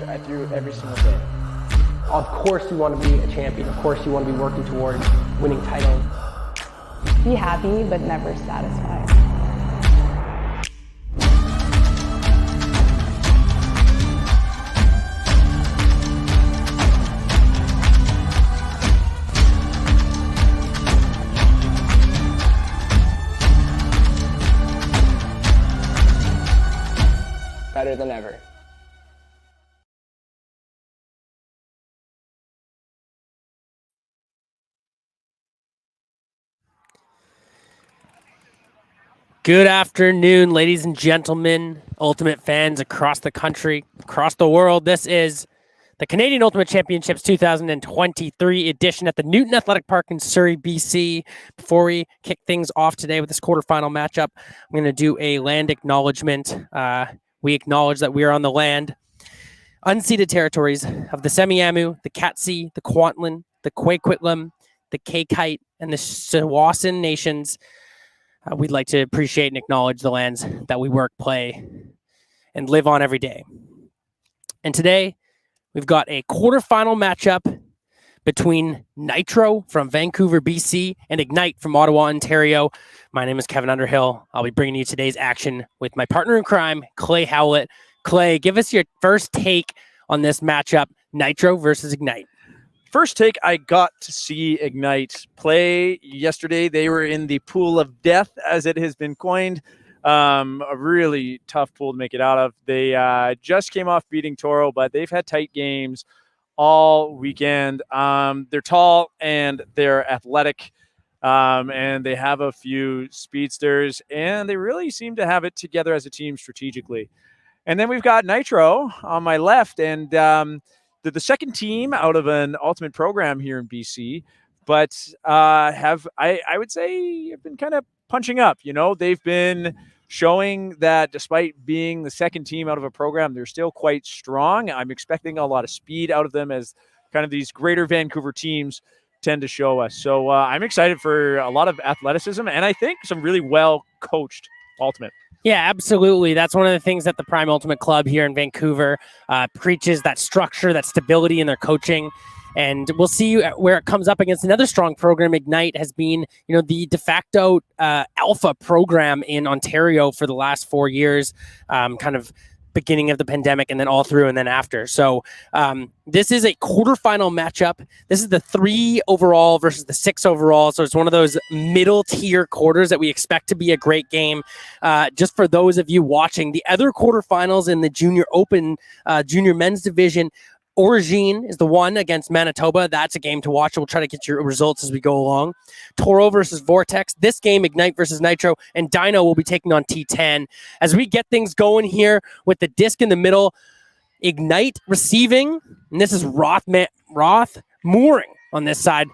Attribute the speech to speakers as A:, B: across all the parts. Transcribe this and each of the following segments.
A: I threw every single day. Of course you want to be a champion. Of course you want to be working towards winning titles.
B: Be happy, but never satisfied.
A: Better than ever.
C: Good afternoon, ladies and gentlemen, Ultimate fans across the country, across the world. This is the Canadian Ultimate Championships 2023 edition at the Newton Athletic Park in Surrey, BC. Before we kick things off today with this quarterfinal matchup, I'm going to do a land acknowledgement. We acknowledge that we are on the land, unceded territories of the Semiahmoo, the Katzie, the Kwantlen, the Quequitlem, the Kaikite, and the Tsawwassen nations. We'd like to appreciate and acknowledge the lands that we work, play, and live on every day. And today, we've got a quarterfinal matchup between Nitro from Vancouver, BC, and Ignite from Ottawa, Ontario. My name is Kevin Underhill. I'll be bringing you today's action with my partner in crime, Clay Howlett. Clay, give us your first take on this matchup, Nitro versus Ignite.
D: First take, I got to see Ignite play yesterday. They were in the pool of death, as it has been coined. A really tough pool to make it out of. They just came off beating Toro, but they've had tight games all weekend. They're tall and they're athletic, and they have a few speedsters, and they really seem to have it together as a team strategically. And then we've got Nitro on my left, and they're the second team out of an ultimate program here in BC, but I would say have been kind of punching up. You know, they've been showing that despite being the second team out of a program, they're still quite strong. I'm expecting a lot of speed out of them, as kind of these greater Vancouver teams tend to show us. So I'm excited for a lot of athleticism, and I think some really well coached ultimate.
C: Yeah, absolutely. That's one of the things that the Prime Ultimate Club here in Vancouver preaches, that structure, that stability in their coaching. And we'll see where it comes up against another strong program. Ignite has been, the de facto alpha program in Ontario for the last 4 years, kind of beginning of the pandemic and then all through and then after. So this is a quarterfinal matchup. This is the 3 overall versus the 6 overall. So it's one of those middle tier quarters that we expect to be a great game. Just for those of you watching, the other quarterfinals in the Junior Open, Junior Men's Division, Origine is the one against Manitoba. That's a game to watch. We'll try to get your results as we go along. Toro versus Vortex. This game, Ignite versus Nitro. And Dino will be taking on T10. As we get things going here with the disc in the middle, Ignite receiving. And this is Roth Mooring on this side.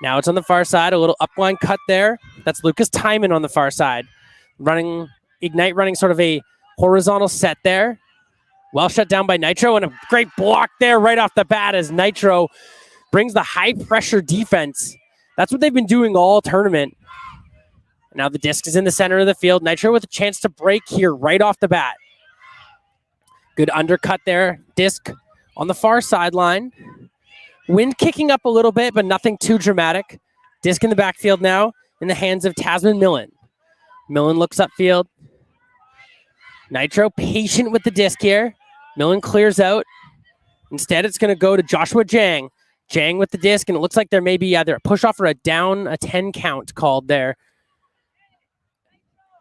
C: Now it's on the far side. A little upline cut there. That's Lucas Timon on the far side. Ignite running sort of a horizontal set there. Well shut down by Nitro, and a great block there right off the bat as Nitro brings the high-pressure defense. That's what they've been doing all tournament. Now the disc is in the center of the field. Nitro with a chance to break here right off the bat. Good undercut there. Disc on the far sideline. Wind kicking up a little bit, but nothing too dramatic. Disc in the backfield now in the hands of Tasman Millen. Millen looks upfield. Nitro patient with the disc here. Millen clears out. Instead, it's going to go to Joshua Jang. Jang with the disc, and it looks like there may be either a push-off or a 10 count called there.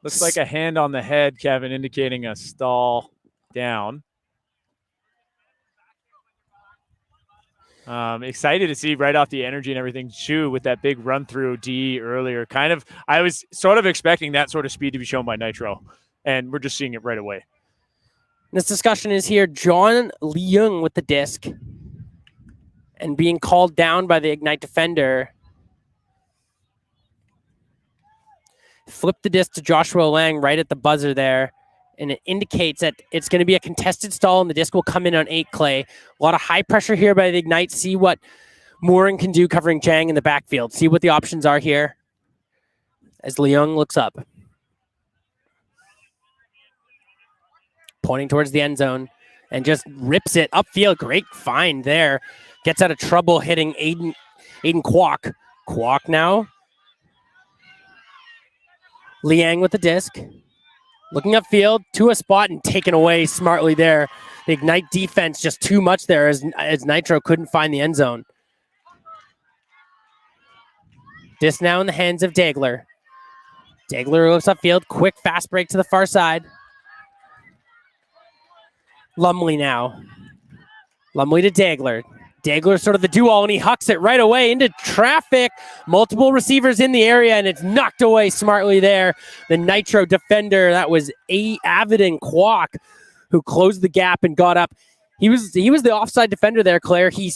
D: Looks like a hand on the head, Kevin, indicating a stall down. Excited to see right off the energy and everything, Chu, with that big run-through D earlier. I was sort of expecting that sort of speed to be shown by Nitro, and we're just seeing it right away.
C: This discussion is here. John Leung with the disc and being called down by the Ignite defender. Flip the disc to Joshua Lang right at the buzzer there, and it indicates that it's going to be a contested stall, and the disc will come in on 8, Clay. A lot of high pressure here by the Ignite. See what Mooring can do covering Jang in the backfield. See what the options are here as Leung looks up. Pointing towards the end zone. and just rips it upfield. Great find there. Gets out of trouble hitting Aiden Kwok. Kwok now. Liang with the disc. Looking upfield to a spot and taken away smartly there. The Ignite defense just too much there as Nitro couldn't find the end zone. Disc now in the hands of Dagler. Dagler looks upfield. Quick fast break to the far side. Lumley now. Lumley to Dagler. Dagler sort of the do-all, and he hucks it right away into traffic. Multiple receivers in the area, and it's knocked away smartly there. The Nitro defender, that was Avidin Kwok, who closed the gap and got up. He was the offside defender there, Clay. He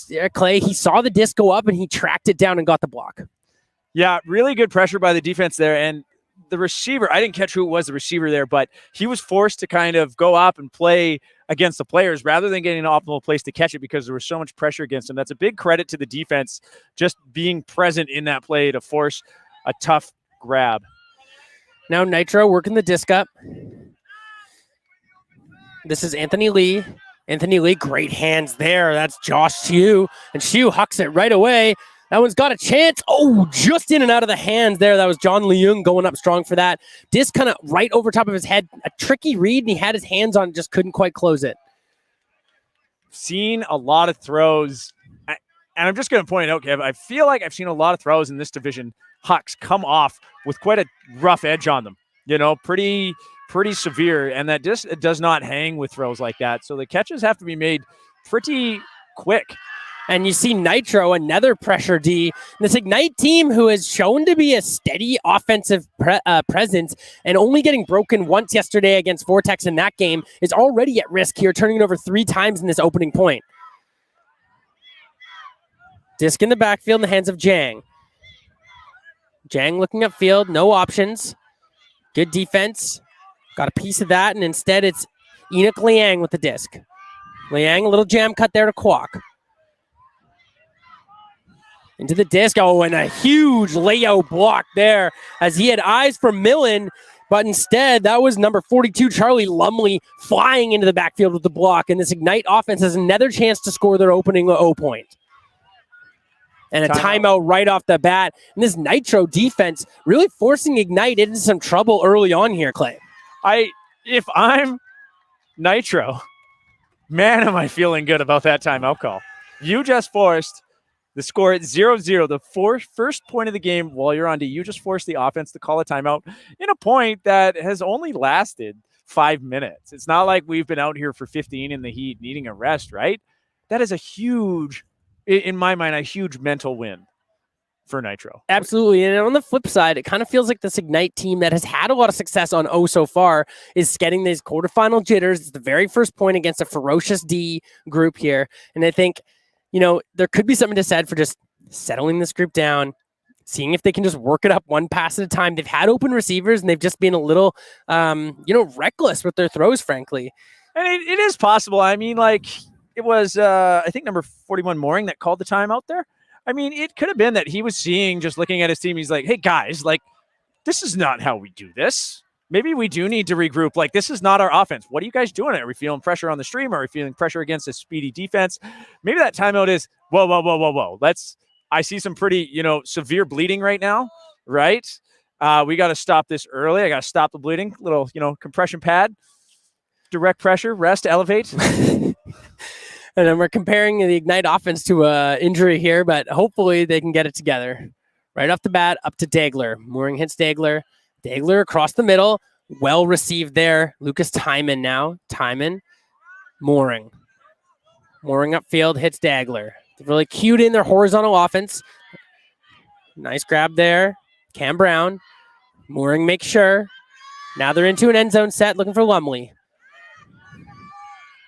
C: saw the disc go up, and he tracked it down and got the block.
D: Yeah, really good pressure by the defense there. And the receiver, I didn't catch who it was, the receiver there, but he was forced to kind of go up and play against the players rather than getting an optimal place to catch it because there was so much pressure against him. That's a big credit to the defense just being present in that play to force a tough grab.
C: Now Nitro working the disc up. This is Anthony Lee. Anthony Lee, great hands there. That's Josh Hsu, and Hsu hucks it right away. That one's got a chance. Oh, just in and out of the hands there. That was John Leung going up strong for that. Disc kind of right over top of his head. A tricky read, and he had his hands on it, just couldn't quite close it.
D: Seen a lot of throws, and I'm just going to point out, Kev, I feel like I've seen a lot of throws in this division, Hucks, come off with quite a rough edge on them. You know, pretty severe, and that just does not hang with throws like that. So the catches have to be made pretty quick.
C: And you see Nitro, another pressure D. This Ignite team, who has shown to be a steady offensive presence and only getting broken once yesterday against Vortex in that game, is already at risk here, turning it over 3 times in this opening point. Disc in the backfield in the hands of Jang. Jang looking upfield, no options. Good defense. Got a piece of that, and instead it's Enoch Liang with the disc. Liang, a little jam cut there to Kwok. Into the disc. Oh, and a huge layout block there as he had eyes for Millen, but instead that was number 42, Charlie Lumley, flying into the backfield with the block. And this Ignite offense has another chance to score their opening 0 point. And a timeout right off the bat. And this Nitro defense really forcing Ignite into some trouble early on here, Clay.
D: If I'm Nitro, man, am I feeling good about that timeout call. You just forced the score at 0-0, the first point of the game while you're on D. You just forced the offense to call a timeout in a point that has only lasted 5 minutes. It's not like we've been out here for 15 in the heat needing a rest, right? That is a huge, in my mind, a huge mental win for Nitro.
C: Absolutely. And on the flip side, it kind of feels like this Ignite team that has had a lot of success on O so far is getting these quarterfinal jitters. It's the very first point against a ferocious D group here. And I think, you know, there could be something to said for just settling this group down, seeing if they can just work it up one pass at a time. They've had open receivers, and they've just been a little, reckless with their throws, frankly.
D: And it is possible. I mean, like, it was, I think, number 41 Mooring that called the timeout there. I mean, it could have been that he was seeing, just looking at his team, he's like, hey, guys, like, this is not how we do this. Maybe we do need to regroup. Like, this is not our offense. What are you guys doing? Are we feeling pressure on the stream? Are we feeling pressure against a speedy defense? Maybe that timeout is, whoa. I see some pretty, severe bleeding right now, right? We got to stop this early. I got to stop the bleeding. Little, compression pad, direct pressure, rest, elevate.
C: And then we're comparing the Ignite offense to an injury here, but hopefully they can get it together. Right off the bat, up to Dagler. Mooring hits Dagler. Dagler across the middle. Well received there. Lucas Timon now. Timon. Mooring. Mooring upfield hits Dagler. They're really cued in their horizontal offense. Nice grab there. Cam Brown. Mooring makes sure. Now they're into an end zone set looking for Lumley.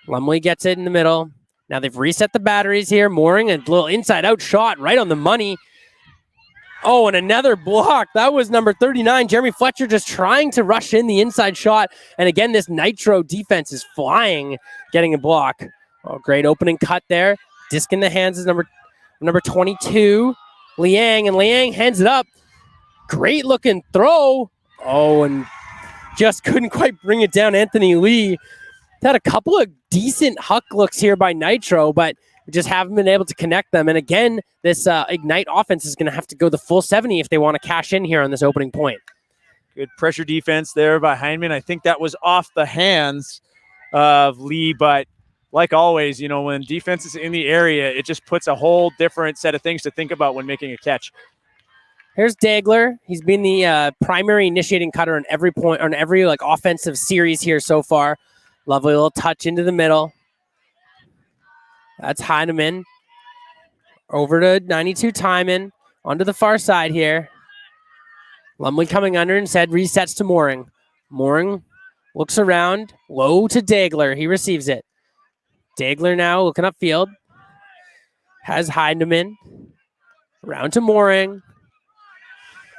C: Lumley gets it in the middle. Now they've reset the batteries here. Mooring, a little inside-out shot right on the money. Oh, and another block. That was number 39, Jeremy Fletcher, just trying to rush in the inside shot. And again, this Nitro defense is flying, getting a block. Oh, great opening cut there. Disc in the hands is number 22, Liang, and Liang hands it up. Great looking throw. Oh, and just couldn't quite bring it down. Anthony Lee Had a couple of decent huck looks here by Nitro, but we just haven't been able to connect them. And again, this Ignite offense is going to have to go the full 70 if they want to cash in here on this opening point.
D: Good pressure defense there by Heineman. I think that was off the hands of Lee, but like always, you know, when defense is in the area, it just puts a whole different set of things to think about when making a catch.
C: Here's Dagler. He's been the primary initiating cutter on every point, on every like offensive series here so far. Lovely little touch into the middle. That's Heineman. Over to 92 Timon. Onto the far side here. Lumley coming under instead, resets to Mooring. Mooring looks around, low to Dagler. He receives it. Dagler now looking upfield. Has Heineman. Around to Mooring.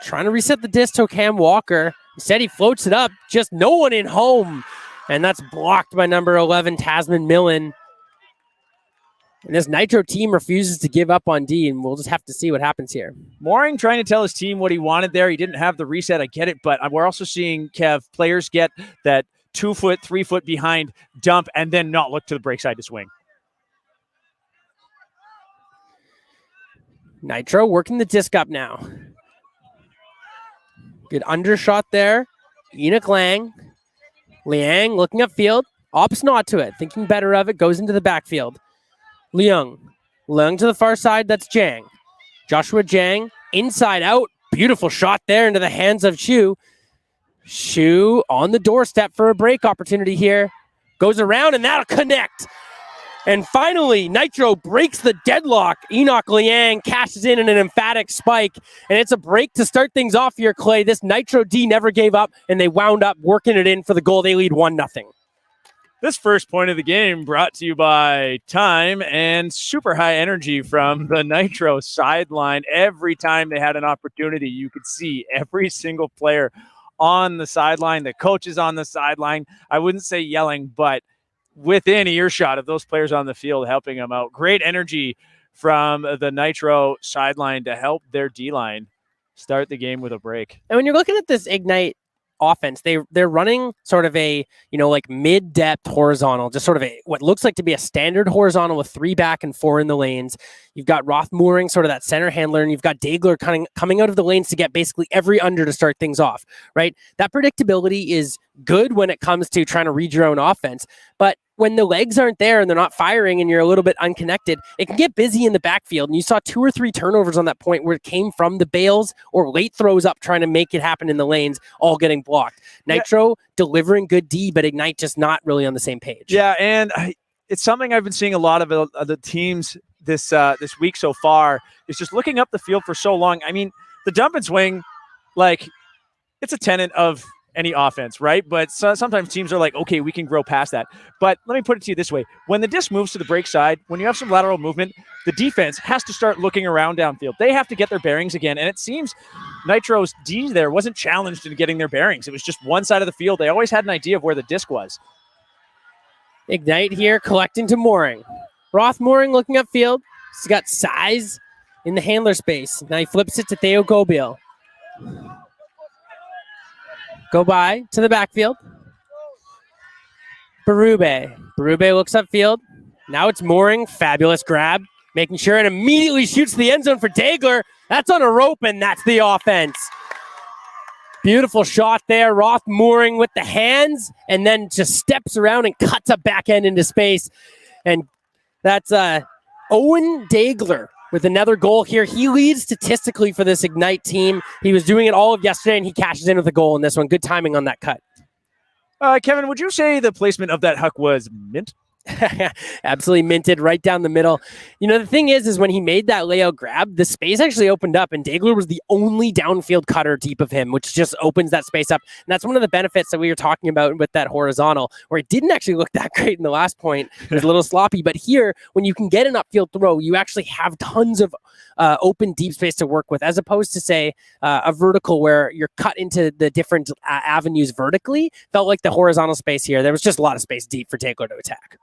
C: Trying to reset the disc to Cam Walker. Instead, he floats it up. Just no one in home. And that's blocked by number 11, Tasman Millen. And this Nitro team refuses to give up on D, and we'll just have to see what happens here.
D: Mooring trying to tell his team what he wanted there. He didn't have the reset. I get it, but we're also seeing, Kev, players get that 2 foot, 3 foot behind dump and then not look to the break side to swing.
C: Nitro working the disc up now. Good undershot there. Enoch Lang. Liang looking upfield. Opts not to it. Thinking better of it. Goes into the backfield. Leung to the far side, that's Jang. Joshua Jang, inside out. Beautiful shot there into the hands of Shu. Shu on the doorstep for a break opportunity here. Goes around and that'll connect. And finally, Nitro breaks the deadlock. Enoch Liang cashes in an emphatic spike. And it's a break to start things off here, Clay. This Nitro D never gave up, and they wound up working it in for the goal. They lead 1-0.
D: This first point of the game brought to you by time and super high energy from the Nitro sideline. Every time they had an opportunity, you could see every single player on the sideline, the coaches on the sideline. I wouldn't say yelling, but within earshot of those players on the field helping them out. Great energy from the Nitro sideline to help their D-line start the game with a break.
C: And when you're looking at this Ignite offense, they're running sort of a, you know, like mid-depth horizontal, just sort of a what looks like to be a standard horizontal with 3 back and 4 in the lanes. You've got Roth Mooring, sort of that center handler, and you've got Dagler coming out of the lanes to get basically every under to start things off, right? That predictability is good when it comes to trying to read your own offense, but when the legs aren't there and they're not firing and you're a little bit unconnected, it can get busy in the backfield. And you saw 2 or 3 turnovers on that point where it came from the bails or late throws up trying to make it happen in the lanes, all getting blocked. Nitro delivering good D, but Ignite just not really on the same page.
D: Yeah, and it's something I've been seeing a lot of the teams this week so far is just looking up the field for so long. I mean, the dump and swing, like, it's a tenet of any offense, right? But sometimes teams are like, okay, we can grow past that. But let me put it to you this way. When the disc moves to the break side, when you have some lateral movement, the defense has to start looking around downfield. They have to get their bearings again. And it seems Nitro's D there wasn't challenged in getting their bearings. It was just one side of the field. They always had an idea of where the disc was.
C: Ignite here, collecting to Mooring. Roth Mooring looking upfield. He's got size in the handler space. Now he flips it to Theo Gobiel. Go by to the backfield. Berube looks upfield. Now it's Mooring. Fabulous grab. Making sure and immediately shoots the end zone for Dagler. That's on a rope, and that's the offense. Beautiful shot there. Roth Mooring with the hands, and then just steps around and cuts a back end into space. And that's Owen Dagler with another goal here. He leads statistically for this Ignite team. He was doing it all of yesterday, and he cashes in with a goal in this one. Good timing on that cut.
D: Kevin, would you say the placement of that huck was mint?
C: Absolutely minted right down the middle. You know, the thing is when he made that layout grab, the space actually opened up, and Dagler was the only downfield cutter deep of him, which just opens that space up. And that's one of the benefits that we were talking about with that horizontal, where it didn't actually look that great in the last point. It was a little sloppy, but here, when you can get an upfield throw, you actually have tons of open deep space to work with, as opposed to, say, a vertical where you're cut into the different avenues vertically. Felt like the horizontal space here, there was just a lot of space deep for Dagler to attack.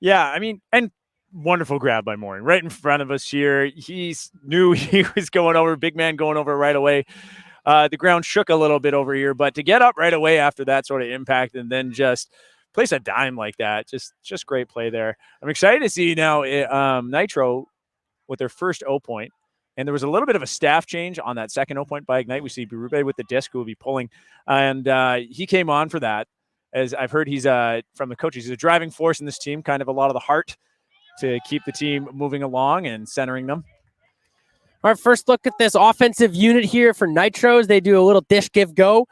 D: Yeah, I mean, and wonderful grab by Mooring right in front of us here. He knew he was going over, big man going over right away. The ground shook a little bit over here, but to get up right away after that sort of impact and then just place a dime like that. Just great play there. I'm excited to see now Nitro with their first O point. And there was a little bit of a staff change on that second 0 point by Ignite. We see Berube with the disc who will be pulling. And he came on for that. As I've heard, he's from the coaches. He's a driving force in this team, kind of a lot of the heart to keep the team moving along and centering them.
C: All right, first look at this offensive unit here for Nitros. They do a little dish give go.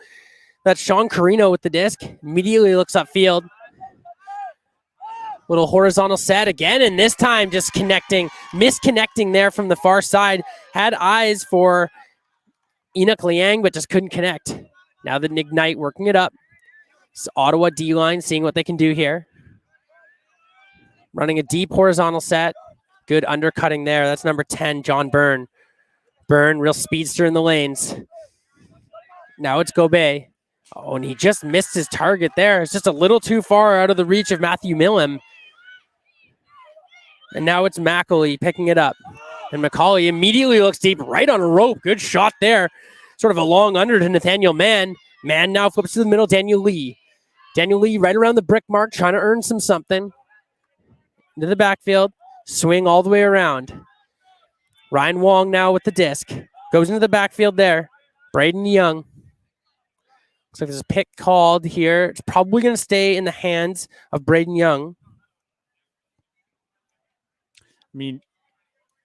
C: That's Sean Carino with the disc. Immediately looks upfield. Little horizontal set again, and this time just misconnecting there from the far side. Had eyes for Enoch Liang, but just couldn't connect. Now the Ignite working it up. It's Ottawa D-line seeing what they can do here. Running a deep horizontal set. Good undercutting there. That's number 10, John Byrne. Byrne, real speedster in the lanes. Now it's Gobey. Oh, and he just missed his target there. It's just a little too far out of the reach of Matthew Millam. And now it's Macaulay picking it up. And Macaulay immediately looks deep right on a rope. Good shot there. Sort of a long under to Nathaniel Mann. Mann now flips to the middle, Daniel Lee. Daniel Lee right around the brick mark, trying to earn something. Into the backfield. Swing all the way around. Ryan Wong now with the disc. Goes into the backfield there. Braden Young. Looks like there's a pick called here. It's probably going to stay in the hands of Braden Young.
D: I mean,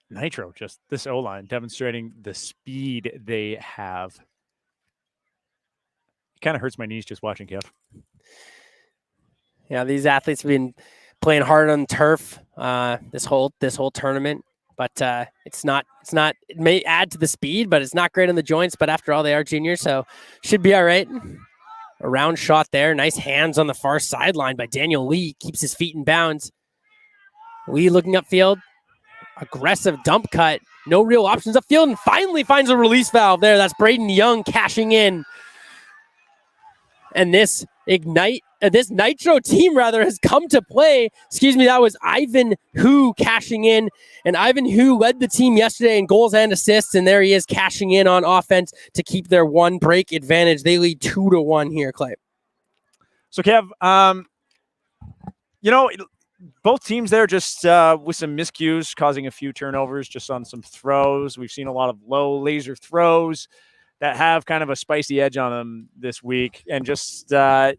D: Nitro, just this O-line demonstrating the speed they have. It kind of hurts my knees just watching, Kev.
C: Yeah, these athletes have been playing hard on turf this whole tournament, but it's not. It may add to the speed, but it's not great on the joints. But after all, they are juniors, so should be all right. A round shot there. Nice hands on the far sideline by Daniel Lee. Keeps his feet in bounds. Lee looking upfield. Aggressive dump cut. No real options upfield, and finally finds a release valve there. That's Braden Young cashing in. And this Nitro team has come to play. Excuse me, that was Ivan Hu cashing in. And Ivan Hu led the team yesterday in goals and assists, and there he is cashing in on offense to keep their one break advantage. They lead 2-1 here, Clay.
D: So, Kev, both teams there just with some miscues, causing a few turnovers just on some throws. We've seen a lot of low laser throws that have kind of a spicy edge on them this week. And just, I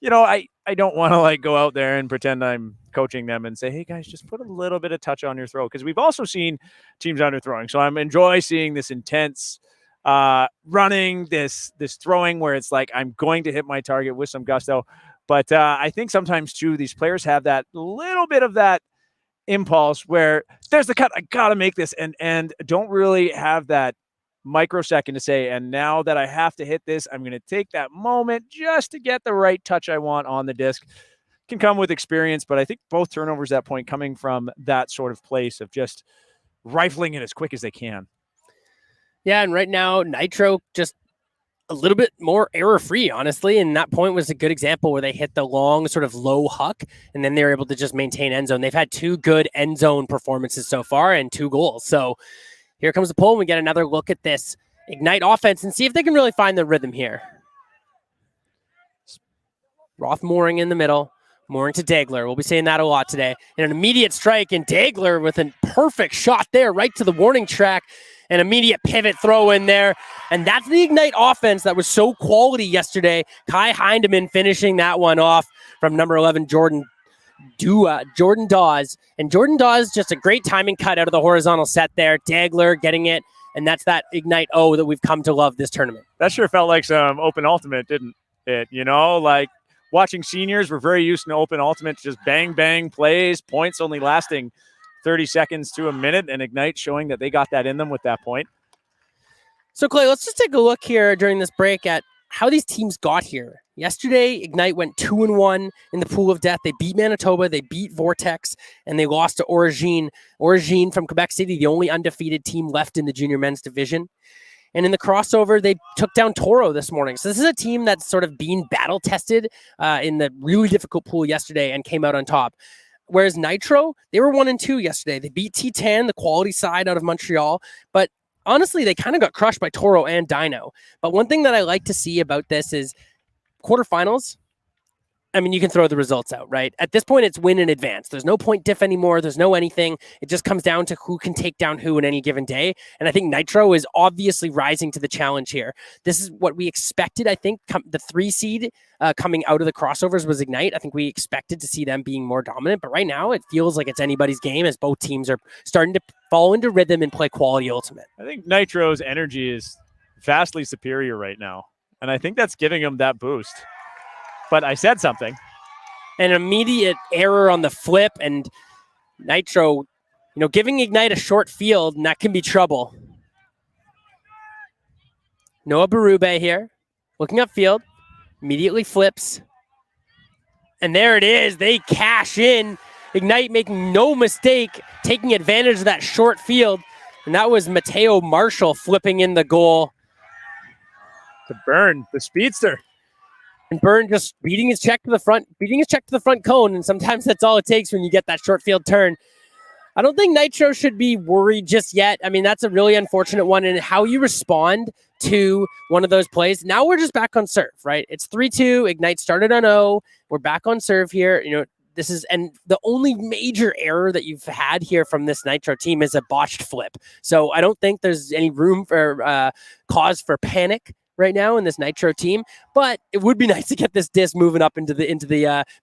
D: don't want to go out there and pretend I'm coaching them and say, hey, guys, just put a little bit of touch on your throw. Because we've also seen teams underthrowing. So I'm enjoy seeing this intense running, this throwing where it's like I'm going to hit my target with some gusto. But I think sometimes, too, these players have that little bit of that impulse where there's the cut. I got to make this and don't really have that microsecond to say, and now that I have to hit this, I'm going to take that moment just to get the right touch I want on the disc. Can come with experience, but I think both turnovers at that point coming from that sort of place of just rifling it as quick as they can. Yeah,
C: and right now, Nitro just a little bit more error-free, honestly, and that point was a good example where they hit the long, sort of low huck, and then they were able to just maintain end zone. They've had 2 good end zone performances so far and 2 goals. So here comes the pull, and we get another look at this Ignite offense and see if they can really find the rhythm here. Roth mooring in the middle, mooring to Dagler. We'll be saying that a lot today. And an immediate strike, and Dagler with a perfect shot there right to the warning track. An immediate pivot throw in there. And that's the Ignite offense that was so quality yesterday. Kai Hindeman finishing that one off from number 11, Jordan Dawes. And Jordan Dawes, just a great timing cut out of the horizontal set there. Dagler getting it. And that's that Ignite O that we've come to love this tournament.
D: That sure felt like some open ultimate, didn't it? Like watching seniors, we're very used to open ultimate, just bang, bang plays, points only lasting 30 seconds to a minute, and Ignite showing that they got that in them with that point.
C: So, Clay, let's just take a look here during this break at how these teams got here. Yesterday, Ignite went 2-1 in the pool of death. They beat Manitoba, they beat Vortex, and they lost to Origine. Origine from Quebec City, the only undefeated team left in the junior men's division. And in the crossover, they took down Toro this morning. So this is a team that's sort of been battle-tested in the really difficult pool yesterday and came out on top. Whereas Nitro, they were 1-2 yesterday. They beat T10, the quality side out of Montreal, but honestly, they kind of got crushed by Toro and Dino. But one thing that I like to see about this is quarterfinals, I mean, you can throw the results out, right? At this point, it's win in advance. There's no point diff anymore. There's no anything. It just comes down to who can take down who in any given day. And I think Nitro is obviously rising to the challenge here. This is what we expected, I think. The 3 seed coming out of the crossovers was Ignite. I think we expected to see them being more dominant. But right now, it feels like it's anybody's game as both teams are starting to fall into rhythm and play quality Ultimate.
D: I think Nitro's energy is vastly superior right now. And I think that's giving them that boost. But I said something.
C: An immediate error on the flip, and Nitro, giving Ignite a short field, and that can be trouble. Noah Berube here, looking upfield, immediately flips. And there it is. They cash in. Ignite making no mistake, taking advantage of that short field. And that was Mateo Marshall flipping in the goal.
D: To Burn, the speedster.
C: And Byrne just beating his check to the front cone, and sometimes that's all it takes when you get that short field turn. I don't think Nitro should be worried just yet. I mean, that's a really unfortunate one, and how you respond to one of those plays. Now we're just back on serve, right? It's 3-2. Ignite started on O. We're back on serve here. And the only major error that you've had here from this Nitro team is a botched flip. So I don't think there's any room for cause for panic right now in this Nitro team, but it would be nice to get this disc moving up into the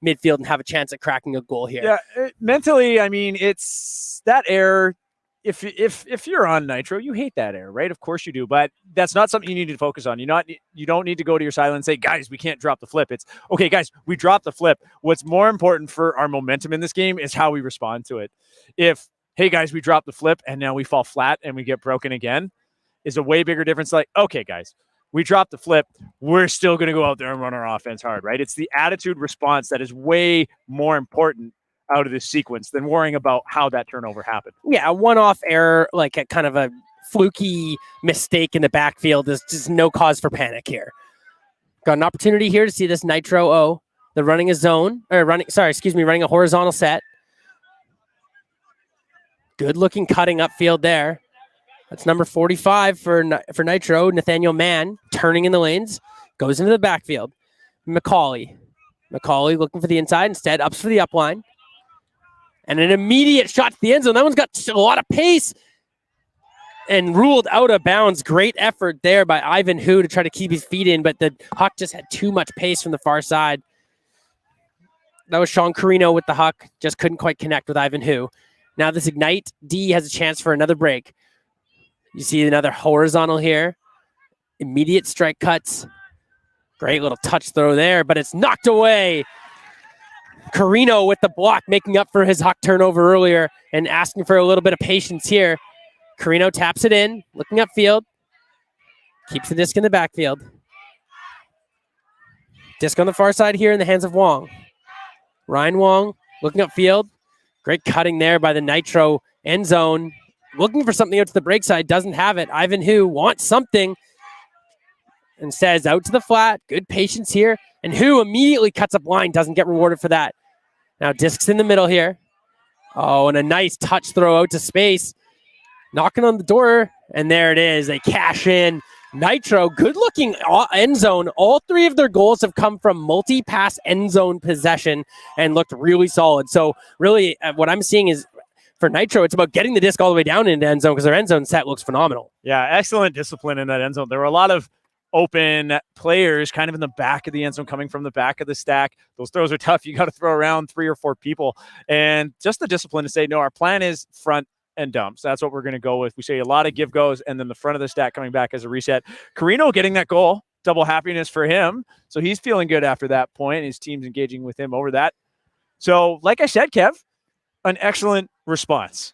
C: midfield and have a chance at cracking a goal here.
D: Yeah, mentally, I mean, it's that error. If you're on Nitro, you hate that error, right? Of course you do, but that's not something you need to focus on. You don't need to go to your silo and say, guys, we can't drop the flip. It's okay, guys, we dropped the flip. What's more important for our momentum in this game is how we respond to it. If, hey guys, we dropped the flip and now we fall flat and we get broken again, is a way bigger difference. Like, okay, guys, we dropped the flip. We're still going to go out there and run our offense hard, right? It's the attitude response that is way more important out of this sequence than worrying about how that turnover happened.
C: Yeah, a one-off error, like a kind of a fluky mistake in the backfield is just no cause for panic here. Got an opportunity here to see this Nitro O. They're running a running a horizontal set. Good looking cutting upfield there. That's number 45 for Nitro. Nathaniel Mann turning in the lanes, goes into the backfield. Macaulay looking for the inside, instead ups for the upline. And an immediate shot to the end zone. That one's got a lot of pace and ruled out of bounds. Great effort there by Ivan Hu to try to keep his feet in, but the Huck just had too much pace from the far side. That was Sean Carino with the Huck. Just couldn't quite connect with Ivan Hu. Now this Ignite D has a chance for another break. You see another horizontal here. Immediate strike cuts. Great little touch throw there, but it's knocked away. Carino with the block, making up for his Huck turnover earlier and asking for a little bit of patience here. Carino taps it in, looking upfield. Keeps the disc in the backfield. Disc on the far side here in the hands of Wong. Ryan Wong looking upfield. Great cutting there by the Nitro end zone. Looking for something out to the break side, doesn't have it. Ivan Hu wants something and says out to the flat. Good patience here. And Hu immediately cuts up line, doesn't get rewarded for that. Now discs in the middle here. Oh, and a nice touch throw out to space. Knocking on the door, and there it is. They cash in. Nitro, good looking end zone. All 3 of their goals have come from multi-pass end zone possession and looked really solid. So really what I'm seeing is for Nitro, it's about getting the disc all the way down into end zone because their end zone set looks phenomenal.
D: Yeah, excellent discipline in that end zone. There were a lot of open players kind of in the back of the end zone, coming from the back of the stack. Those throws are tough. You got to throw around 3 or 4 people. And just the discipline to say, no, our plan is front and dumps. That's what we're going to go with. We say a lot of give goes and then the front of the stack coming back as a reset. Carino getting that goal, double happiness for him. So he's feeling good after that point. His team's engaging with him over that. So like I said, Kev, an excellent response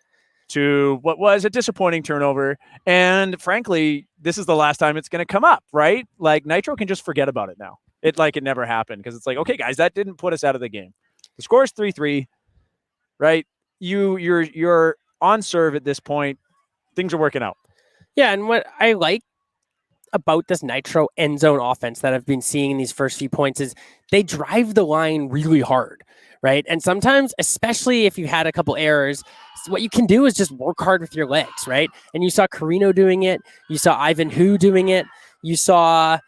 D: to what was a disappointing turnover. And frankly, this is the last time it's going to come up, right? Like Nitro can just forget about it now. It never happened because it's like, okay, guys, that didn't put us out of the game. The score is 3-3, right? You're on serve at this point. Things are working out.
C: Yeah, and what I like about this Nitro end zone offense that I've been seeing in these first few points is they drive the line really hard, right? And sometimes, especially if you've had a couple errors, what you can do is just work hard with your legs, right? And you saw Carino doing it. You saw Ivan Hu doing it. You saw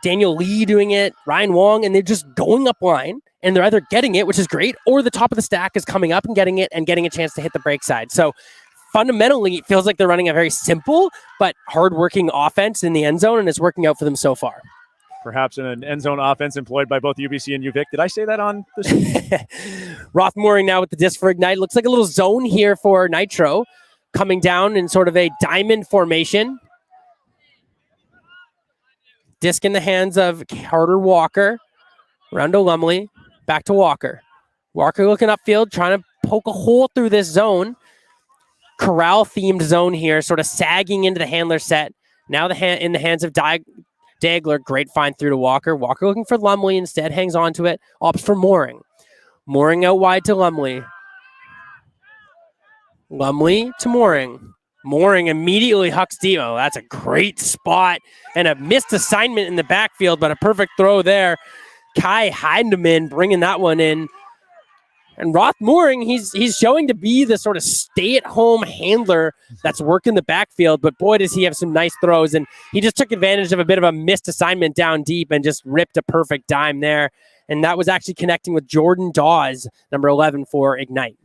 C: Daniel Lee doing it, Ryan Wong, and they're just going up line, and they're either getting it, which is great, or the top of the stack is coming up and getting it and getting a chance to hit the break side. So fundamentally, it feels like they're running a very simple but hardworking offense in the end zone, and it's working out for them so far.
D: Perhaps an end zone offense employed by both UBC and UVic. Did I say that on the show?
C: Roth Mooring now with the disc for Ignite. Looks like a little zone here for Nitro, coming down in sort of a diamond formation. Disc in the hands of Carter Walker. Rondo Lumley. Back to Walker. Walker looking upfield, trying to poke a hole through this zone. Corral-themed zone here, sort of sagging into the handler set. Now in the hands of Dagler. Great find through to Walker. Walker looking for Lumley. Instead hangs on to it. Opts for Mooring. Mooring out wide to Lumley. Lumley to Mooring. Mooring immediately hucks deep. Oh, that's a great spot. And a missed assignment in the backfield, but a perfect throw there. Kai Heidemann bringing that one in. And Roth Mooring, he's showing to be the sort of stay-at-home handler that's working the backfield, but boy, does he have some nice throws. And he just took advantage of a bit of a missed assignment down deep and just ripped a perfect dime there. And that was actually connecting with Jordan Dawes, number 11 for Ignite.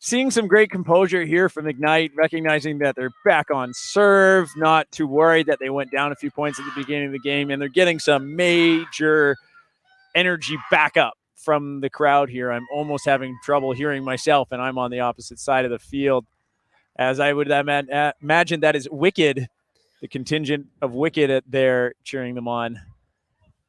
D: Seeing some great composure here from Ignite, recognizing that they're back on serve, not too worried that they went down a few points at the beginning of the game, and they're getting some major energy back up from the crowd here. I'm almost having trouble hearing myself, and I'm on the opposite side of the field. As I would imagine that is Wicked, the contingent of Wicked there cheering them on.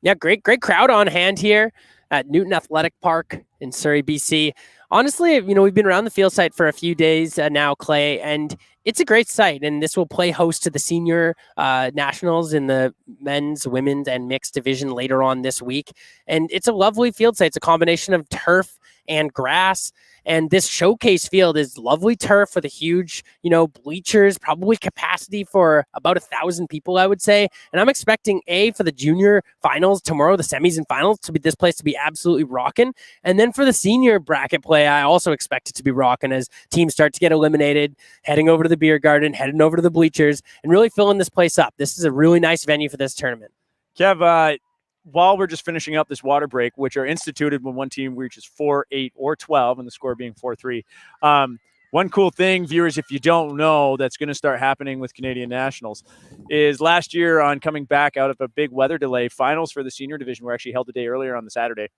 C: Yeah, great crowd on hand here at Newton Athletic Park in Surrey, BC. Honestly, we've been around the field site for a few days now, Clay, and it's a great site. And this will play host to the senior nationals in the men's, women's, and mixed division later on this week. And it's a lovely field site. It's a combination of turf and grass. And this showcase field is lovely turf with a huge, bleachers, probably capacity for about 1,000 people, I would say. And I'm expecting for the junior finals tomorrow, the semis and finals, to be this place to be absolutely rocking. And then for the senior bracket play, I also expect it to be rocking as teams start to get eliminated, heading over to the beer garden, heading over to the bleachers, and really filling this place up. This is a really nice venue for this tournament.
D: Kev, while we're just finishing up this water break, which are instituted when one team reaches 4, 8, or 12, and the score being 4-3. One cool thing, viewers, if you don't know, that's going to start happening with Canadian Nationals is last year on coming back out of a big weather delay, finals for the senior division were actually held a day earlier on the Saturday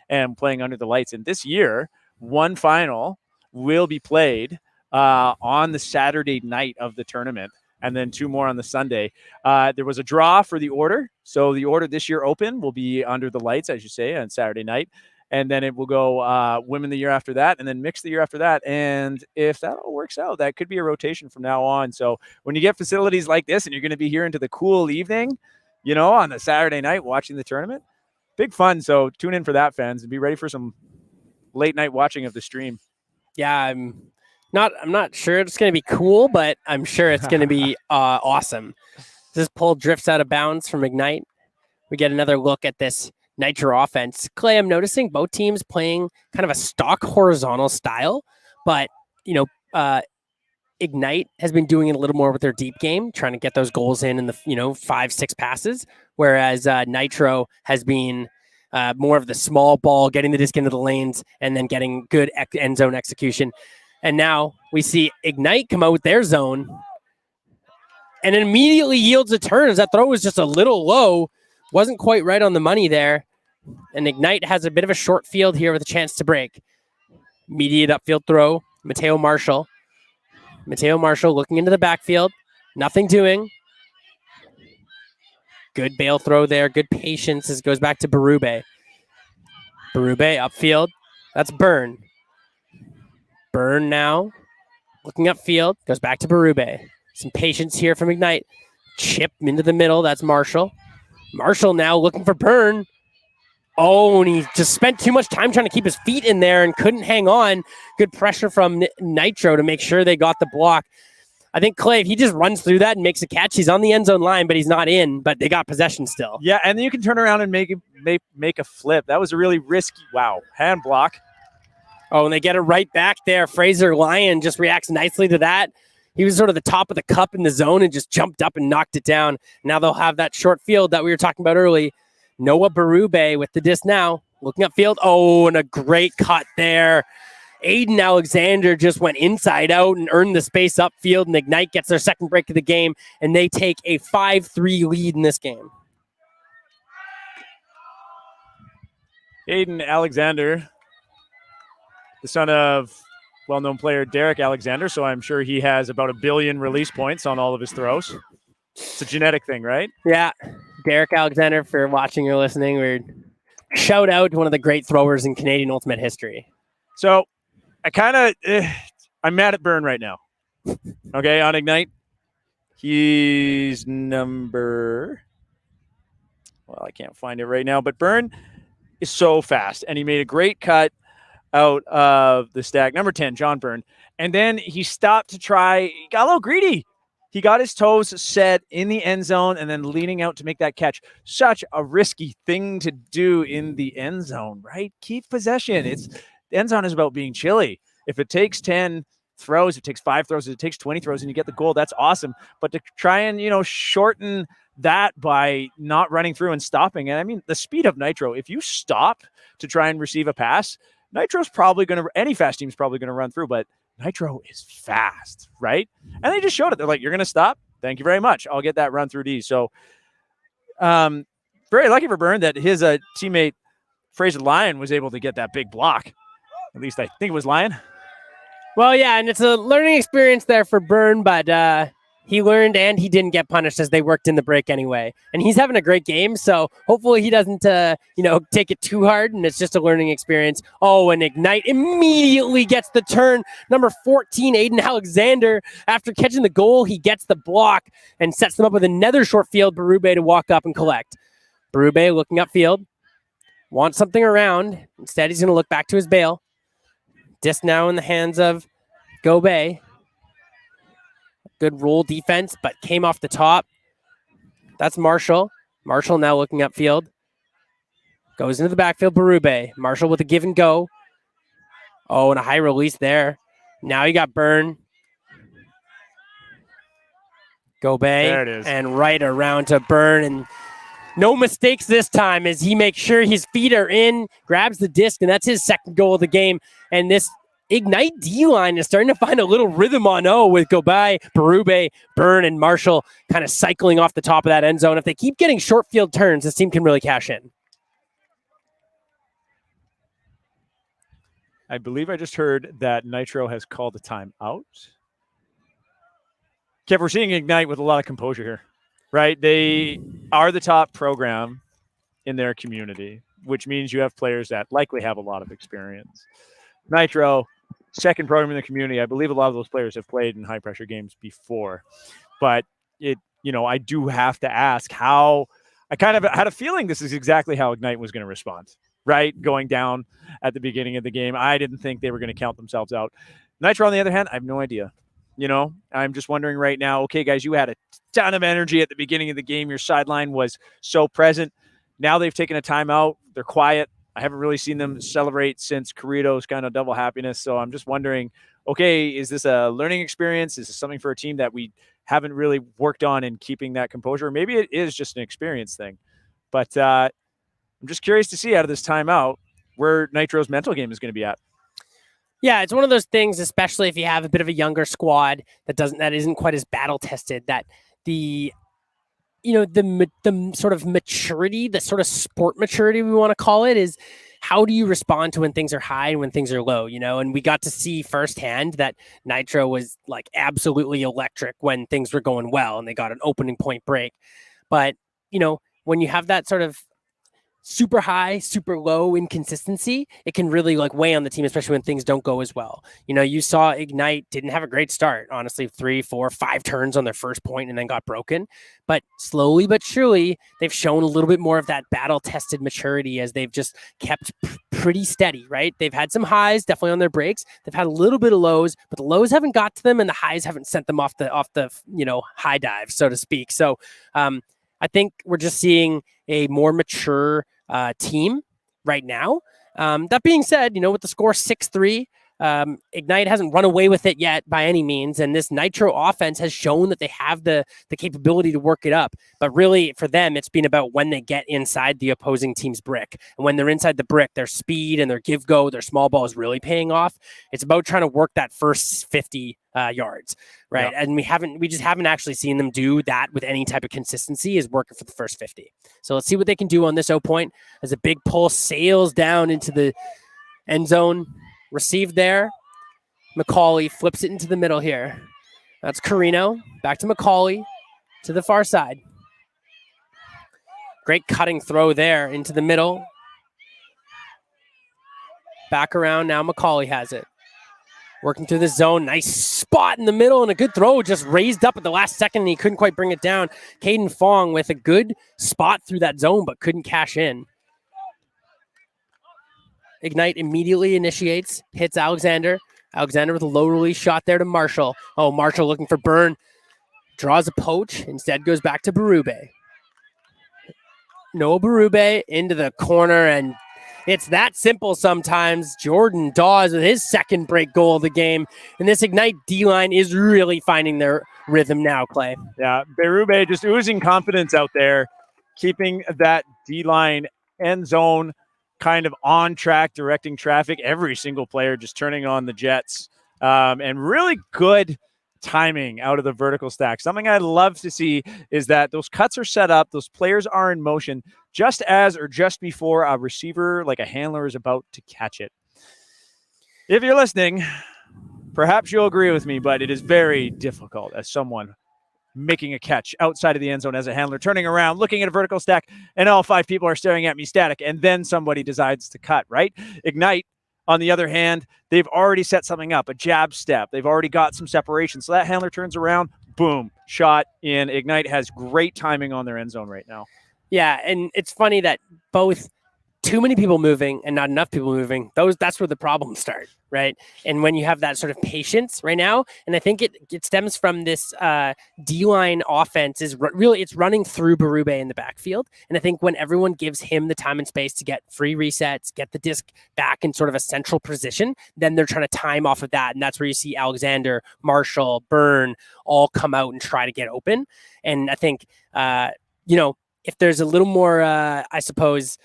D: and playing under the lights. And this year, one final will be played on the Saturday night of the tournament, and then 2 more on the Sunday. There was a draw for the order. So the order this year open will be under the lights, as you say, on Saturday night. And then it will go women the year after that, and then mixed the year after that. And if that all works out, that could be a rotation from now on. So when you get facilities like this and you're going to be here into the cool evening, on the Saturday night watching the tournament, big fun. So tune in for that, fans, and be ready for some late night watching of the stream.
C: Yeah, I'm not sure it's going to be cool, but I'm sure it's going to be awesome. This pull drifts out of bounds from Ignite. We get another look at this Nitro offense. Clay, I'm noticing both teams playing kind of a stock horizontal style, but, Ignite has been doing it a little more with their deep game, trying to get those goals in the, 5-6 passes, whereas Nitro has been more of the small ball, getting the disc into the lanes, and then getting good end zone execution. And now we see Ignite come out with their zone and it immediately yields a turn as that throw was just a little low. Wasn't quite right on the money there. And Ignite has a bit of a short field here with a chance to break. Immediate upfield throw. Mateo Marshall looking into the backfield. Nothing doing. Good bail throw there. Good patience as it goes back to Berube. Berube upfield. That's Byrne. Byrne now looking upfield, goes back to Berube. Some patience here from Ignite. Chip into the middle. That's Marshall. Marshall now looking for Byrne. Oh, and he just spent too much time trying to keep his feet in there and couldn't hang on. Good pressure from Nitro to make sure they got the block. I think Clay, if he just runs through that and makes a catch, he's on the end zone line, but he's not in, but they got possession still.
D: Yeah, and then you can turn around and make a flip. That was a really risky, hand block.
C: Oh, and they get it right back there. Fraser Lyon just reacts nicely to that. He was sort of the top of the cup in the zone and just jumped up and knocked it down. Now they'll have that short field that we were talking about early. Noah Berube with the disc now, looking upfield. Oh, and a great cut there. Aiden Alexander just went inside out and earned the space upfield, and Ignite gets their second break of the game, and they take a 5-3 lead in this game.
D: Aiden Alexander, the son of well-known player Derek Alexander, so I'm sure he has about 1 billion release points on all of his throws. It's a genetic thing, right?
C: Yeah. Derek Alexander, for watching or listening, we're shout out to one of the great throwers in Canadian Ultimate history.
D: So I'm mad at Byrne right now. Okay, on Ignite. He's number, well, I can't find it right now, but Byrne is so fast, and he made a great cut out of the stack. Number 10, John Byrne. And then he stopped to try, he got a little greedy. He got his toes set in the end zone and then leaning out to make that catch. Such a risky thing to do in the end zone, right? Keep possession. The end zone is about being chilly. If it takes 10 throws, it takes 5 throws, it takes 20 throws, and you get the goal, that's awesome. But to try and, shorten that by not running through and stopping, and I mean, the speed of Nitro, if you stop to try and receive a pass, Nitro's probably going to, any fast team's probably going to run through, but Nitro is fast, right? And they just showed it. They're like, you're going to stop? Thank you very much. I'll get that run through D. So very lucky for Byrne that his teammate Fraser Lyon was able to get that big block. At least I think it was Lyon.
C: Well, yeah, and it's a learning experience there for Byrne, but he learned and he didn't get punished as they worked in the break anyway. And he's having a great game, so hopefully he doesn't, take it too hard, and it's just a learning experience. Oh, and Ignite immediately gets the turn. Number 14, Aiden Alexander, after catching the goal, he gets the block and sets them up with another short field, Berube to walk up and collect. Berube looking upfield, wants something around. Instead, he's going to look back to his bail. Disc now in the hands of Gobey. Good roll defense, but came off the top. That's Marshall. Marshall now looking upfield. Goes into the backfield, Berube. Marshall with a give and go. Oh, and a high release there. Now you got Byrne. Gobey.
D: There it is.
C: And right around to Byrne. And no mistakes this time as he makes sure his feet are in, grabs the disc, and that's his second goal of the game. And this Ignite D-line is starting to find a little rhythm on O with Gobey, Berube, Byrne, and Marshall kind of cycling off the top of that end zone. If they keep getting short field turns, this team can really cash in.
D: I believe I just heard that Nitro has called a timeout. Kev, we're seeing Ignite with a lot of composure here, right? They are the top program in their community, which means you have players that likely have a lot of experience. Nitro, second program in the community. I believe a lot of those players have played in high pressure games before, but I do have to ask how. I kind of had a feeling this is exactly how Ignite was going to respond, right? Going down at the beginning of the game. I didn't think they were going to count themselves out. Nitro, on the other hand, I have no idea. I'm just wondering right now, okay, guys, you had a ton of energy at the beginning of the game. Your sideline was so present. Now they've taken a timeout. They're quiet. I haven't really seen them celebrate since Corrido's kind of double happiness. So I'm just wondering, okay, is this a learning experience? Is this something for a team that we haven't really worked on in keeping that composure? Maybe it is just an experience thing. But I'm just curious to see out of this timeout where Nitro's mental game is going to be at.
C: Yeah, it's one of those things, especially if you have a bit of a younger squad that isn't quite as battle tested, that the sort of maturity, the sort of sport maturity we want to call it, is how do you respond to when things are high and when things are low, and we got to see firsthand that Nitro was like absolutely electric when things were going well and they got an opening point break. But, when you have that sort of super high, super low inconsistency, it can really weigh on the team, especially when things don't go as well. You saw Ignite didn't have a great start, honestly, 3, 4, 5 turns on their first point and then got broken. But slowly but surely, they've shown a little bit more of that battle-tested maturity as they've just kept pretty steady, right? They've had some highs, definitely on their breaks. They've had a little bit of lows, but the lows haven't got to them and the highs haven't sent them off the high dive, so to speak. So I think we're just seeing a more mature team right now. That being said, with the score 6-3, Ignite hasn't run away with it yet by any means, and this Nitro offense has shown that they have the capability to work it up. But really, for them, it's been about when they get inside the opposing team's brick. And when they're inside the brick, their speed and their give-go, their small ball is really paying off. It's about trying to work that first 50 yards, right? Yeah. And we just haven't actually seen them do that with any type of consistency, is working for the first 50. So let's see what they can do on this O point as a big pull sails down into the end zone. Received there. McCauley flips it into the middle here. That's Carino. Back to McCauley to the far side. Great cutting throw there into the middle. Back around now. McCauley has it. Working through the zone. Nice spot in the middle and a good throw. Just raised up at the last second and he couldn't quite bring it down. Caden Fong with a good spot through that zone but couldn't cash in. Ignite immediately initiates, hits Alexander. Alexander with a low release shot there to Marshall. Oh, Marshall looking for burn. Draws a poach, instead goes back to Berube. Noah Berube into the corner, and it's that simple sometimes. Jordan Dawes with his second break goal of the game. And this Ignite D-line is really finding their rhythm now, Clay.
D: Yeah, Berube just oozing confidence out there, keeping that D-line end zone kind of on track, directing traffic. Every single player just turning on the jets, and really good timing out of the vertical stack. Something I'd love to see is that those cuts are set up, those players are in motion just as or just before a receiver, like a handler, is about to catch it. If you're listening, perhaps you'll agree with me, but it is very difficult as someone making a catch outside of the end zone as a handler, turning around, looking at a vertical stack, and all 5 people are staring at me static, and then somebody decides to cut, right? Ignite, on the other hand, they've already set something up, a jab step. They've already got some separation. So that handler turns around, boom, shot in. Ignite has great timing on their end zone right now.
C: Yeah, and it's funny that both too many people moving and not enough people moving, that's where the problems start, right? And when you have that sort of patience right now, and I think it stems from this D-line offense is really, it's running through Berube in the backfield. And I think when everyone gives him the time and space to get free resets, get the disc back in sort of a central position, then they're trying to time off of that. And that's where you see Alexander, Marshall, Byrne all come out and try to get open. And I think, if there's a little more, I suppose,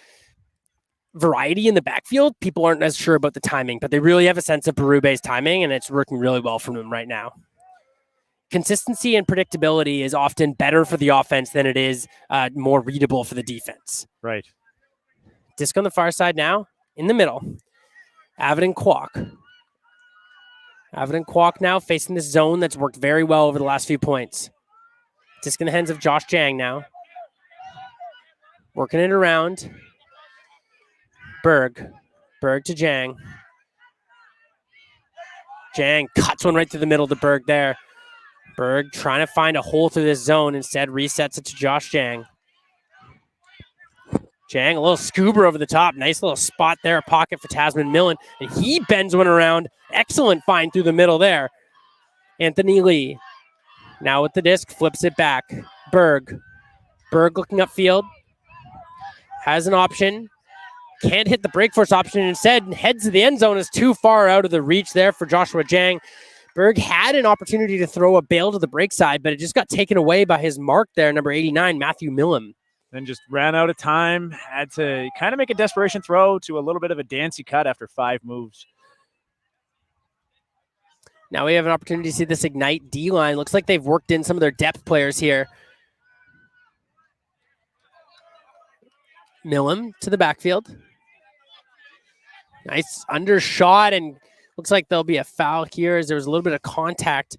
C: variety in the backfield, people aren't as sure about the timing, but they really have a sense of Berube's timing, and it's working really well for them right now. Consistency and predictability is often better for the offense than it is more readable for the defense.
D: Right.
C: Disc on the far side now, in the middle. Avid and Kwok. Avid and Kwok now facing this zone that's worked very well over the last few points. Disc in the hands of Josh Jang now. Working it around. Berg to Jang. Jang cuts one right through the middle to Berg there. Berg trying to find a hole through this zone. Instead, resets it to Josh Jang. Jang, a little scuba over the top. Nice little spot there, a pocket for Tasman Millen. And he bends one around. Excellent find through the middle there. Anthony Lee. Now with the disc, flips it back. Berg looking upfield. Has an option. Can't hit the break force option. Instead, heads to the end zone, is too far out of the reach there for Joshua Jang. Berg had an opportunity to throw a bail to the break side, but it just got taken away by his mark there, number 89, Matthew Millam.
D: Then just ran out of time, had to kind of make a desperation throw to a little bit of a dancy cut after 5 moves.
C: Now we have an opportunity to see this Ignite D-line. Looks like they've worked in some of their depth players here. Millam to the backfield. Nice undershot, and looks like there'll be a foul here as there was a little bit of contact.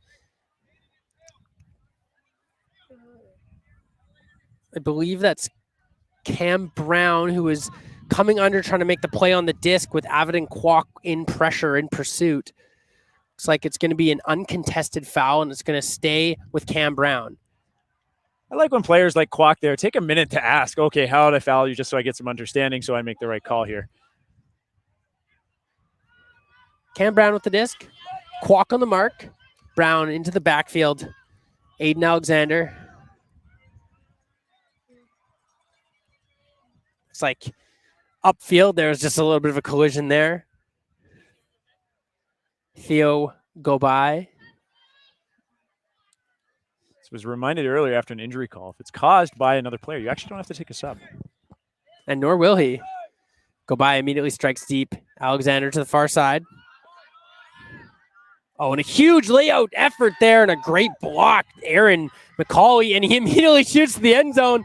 C: I believe that's Cam Brown, who is coming under, trying to make the play on the disc with Avid and Kwok in pressure, in pursuit. Looks like it's going to be an uncontested foul, and it's going to stay with Cam Brown.
D: I like when players like Kwok there take a minute to ask, okay, how did I foul you, just so I get some understanding so I make the right call here.
C: Cam Brown with the disc. Kwok on the mark. Brown into the backfield. Aiden Alexander. It's like upfield, there was just a little bit of a collision there. Theo go by.
D: This was reminded earlier after an injury call. If it's caused by another player, you actually don't have to take a sub.
C: And nor will he. Go by immediately strikes deep. Alexander to the far side. Oh, and a huge layout effort there and a great block. Aaron McCauley, and he immediately shoots to the end zone.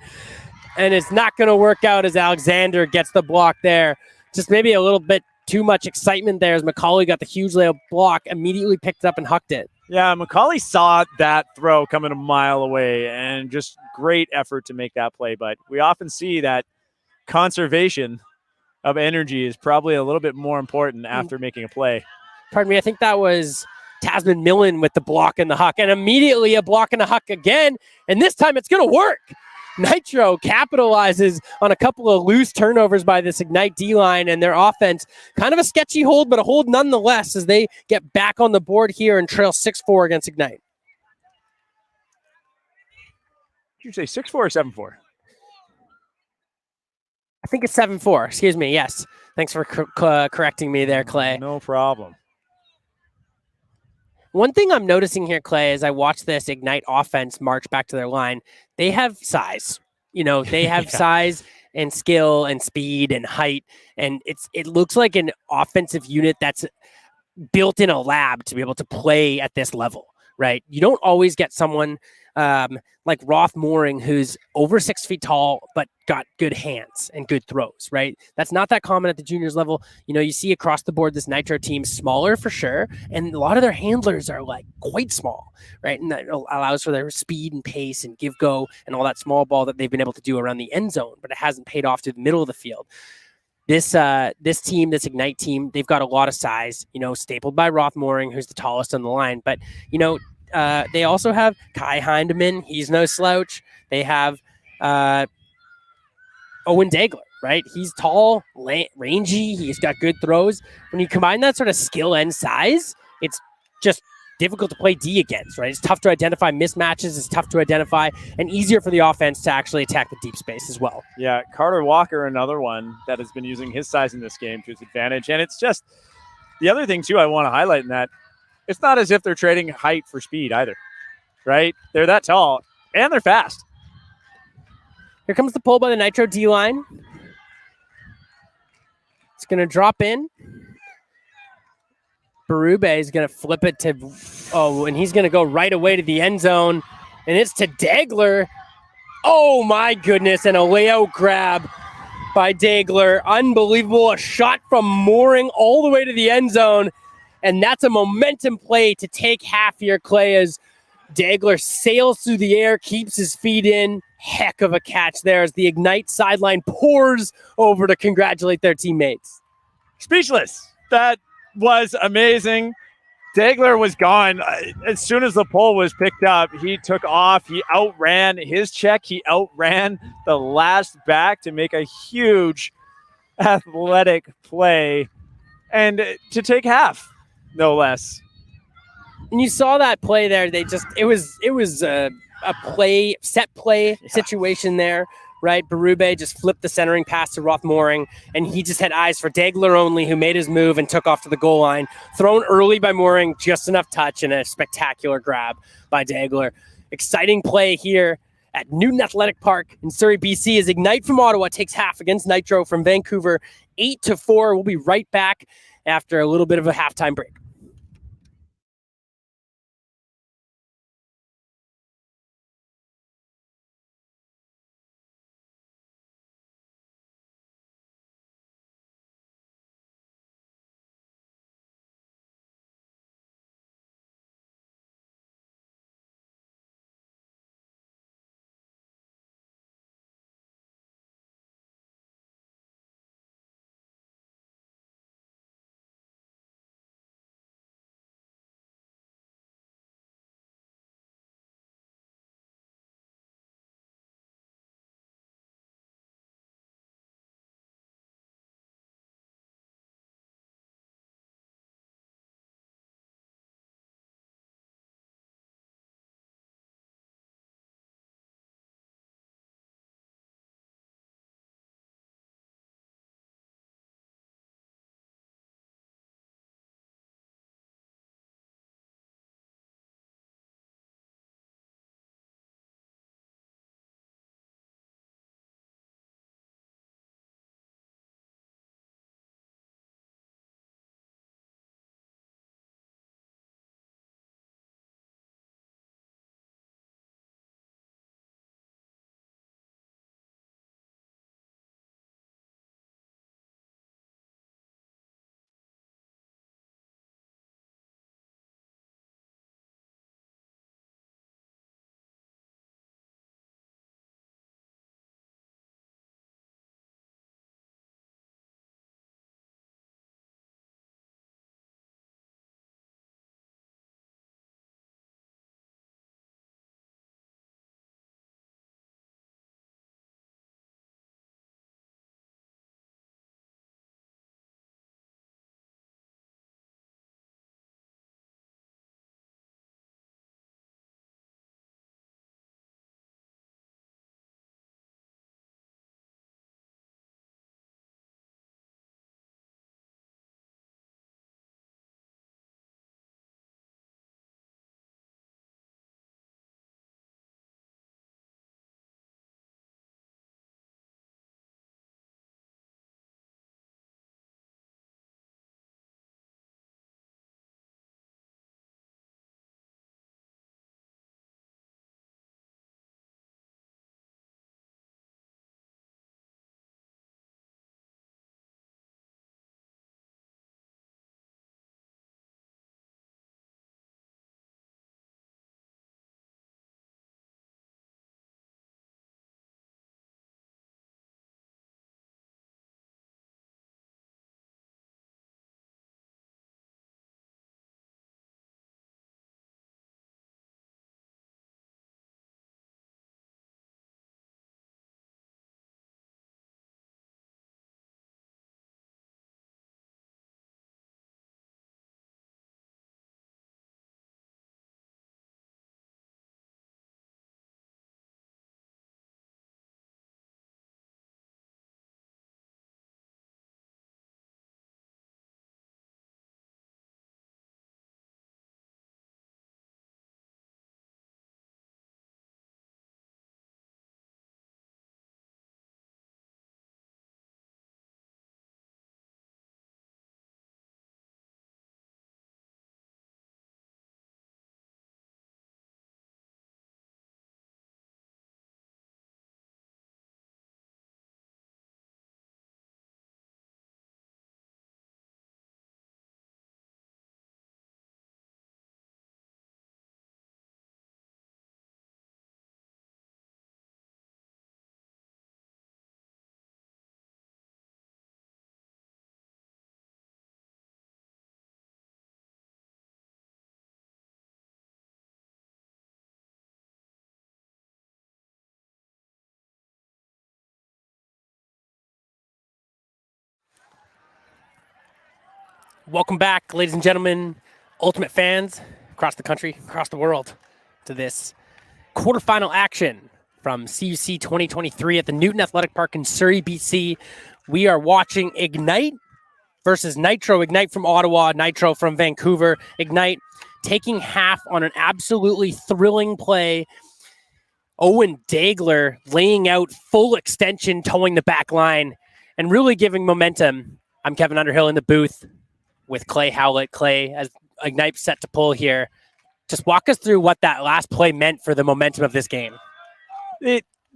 C: And it's not going to work out as Alexander gets the block there. Just maybe a little bit too much excitement there as McCauley got the huge layout block, immediately picked it up and hucked it.
D: Yeah, McCauley saw that throw coming a mile away and just great effort to make that play. But we often see that conservation of energy is probably a little bit more important after making a play.
C: Pardon me, I think that was Tasman Millen with the block and the huck, and immediately a block and a huck again, and this time it's going to work. Nitro capitalizes on a couple of loose turnovers by this Ignite D-line, and their offense, kind of a sketchy hold, but a hold nonetheless as they get back on the board here and trail 6-4 against Ignite.
D: Did you say 6-4 or 7-4?
C: I think it's 7-4. Excuse me. Yes. Thanks for correcting me there, Clay.
D: No problem.
C: One thing I'm noticing here, Clay, as I watch this Ignite offense march back to their line, they have size. You know, they have size and skill and speed and height, and it looks like an offensive unit that's built in a lab to be able to play at this level, right? You don't always get someone like Roth Mooring, who's over 6 feet tall, but got good hands and good throws, right? That's not that common at the juniors level. You know, you see across the board, this Nitro team smaller for sure. And a lot of their handlers are like quite small, right? And that allows for their speed and pace and give go and all that small ball that they've been able to do around the end zone, but it hasn't paid off to the middle of the field. This team, this Ignite team, they've got a lot of size, you know, stapled by Roth Mooring, who's the tallest on the line. But, you know, they also have Kai Hindeman. He's no slouch. They have Owen Dagler, right? He's tall, rangy. He's got good throws. When you combine that sort of skill and size, it's just difficult to play D against, right? It's tough to identify mismatches. It's tough to identify and easier for the offense to actually attack the deep space as well.
D: Yeah, Carter Walker, another one that has been using his size in this game to his advantage. And it's just the other thing, too, I want to highlight in that it's not as if they're trading height for speed either, right? They're that tall and they're fast.
C: Here comes the pull by the Nitro D-line. It's going to drop in. Berube is going to flip it to, and he's going to go right away to the end zone. And it's to Dagler. Oh, my goodness. And a layout grab by Dagler. Unbelievable. A shot from Mooring all the way to the end zone. And that's a momentum play to take half here, Clay, as Dagler sails through the air, keeps his feet in. Heck of a catch there as the Ignite sideline pours over to congratulate their teammates.
D: Speechless. That was amazing. Dagler was gone. As soon as the pole was picked up, he took off. He outran his check. He outran the last back to make a huge athletic play and to take half, no less.
C: And you saw that play there. It was a set play situation there, right? Berube just flipped the centering pass to Roth Mooring, and he just had eyes for Dagler only, who made his move and took off to the goal line. Thrown early by Mooring, just enough touch, and a spectacular grab by Dagler. Exciting play here at Newton Athletic Park in Surrey, BC, as Ignite from Ottawa takes half against Nitro from Vancouver, 8-4. We'll be right back after a little bit of a halftime break. Welcome back, ladies and gentlemen, Ultimate fans across the country, across the world, to this quarterfinal action from CUC 2023 at the Newton Athletic Park in Surrey, BC. We are watching Ignite versus Nitro. Ignite from Ottawa, Nitro from Vancouver. Ignite taking half on an absolutely thrilling play. Owen Dagler laying out full extension, towing the back line, and really giving momentum. I'm Kevin Underhill in the booth with Clay Howlett. Clay, as Ignite set to pull here, just walk us through what that last play meant for the momentum of this game.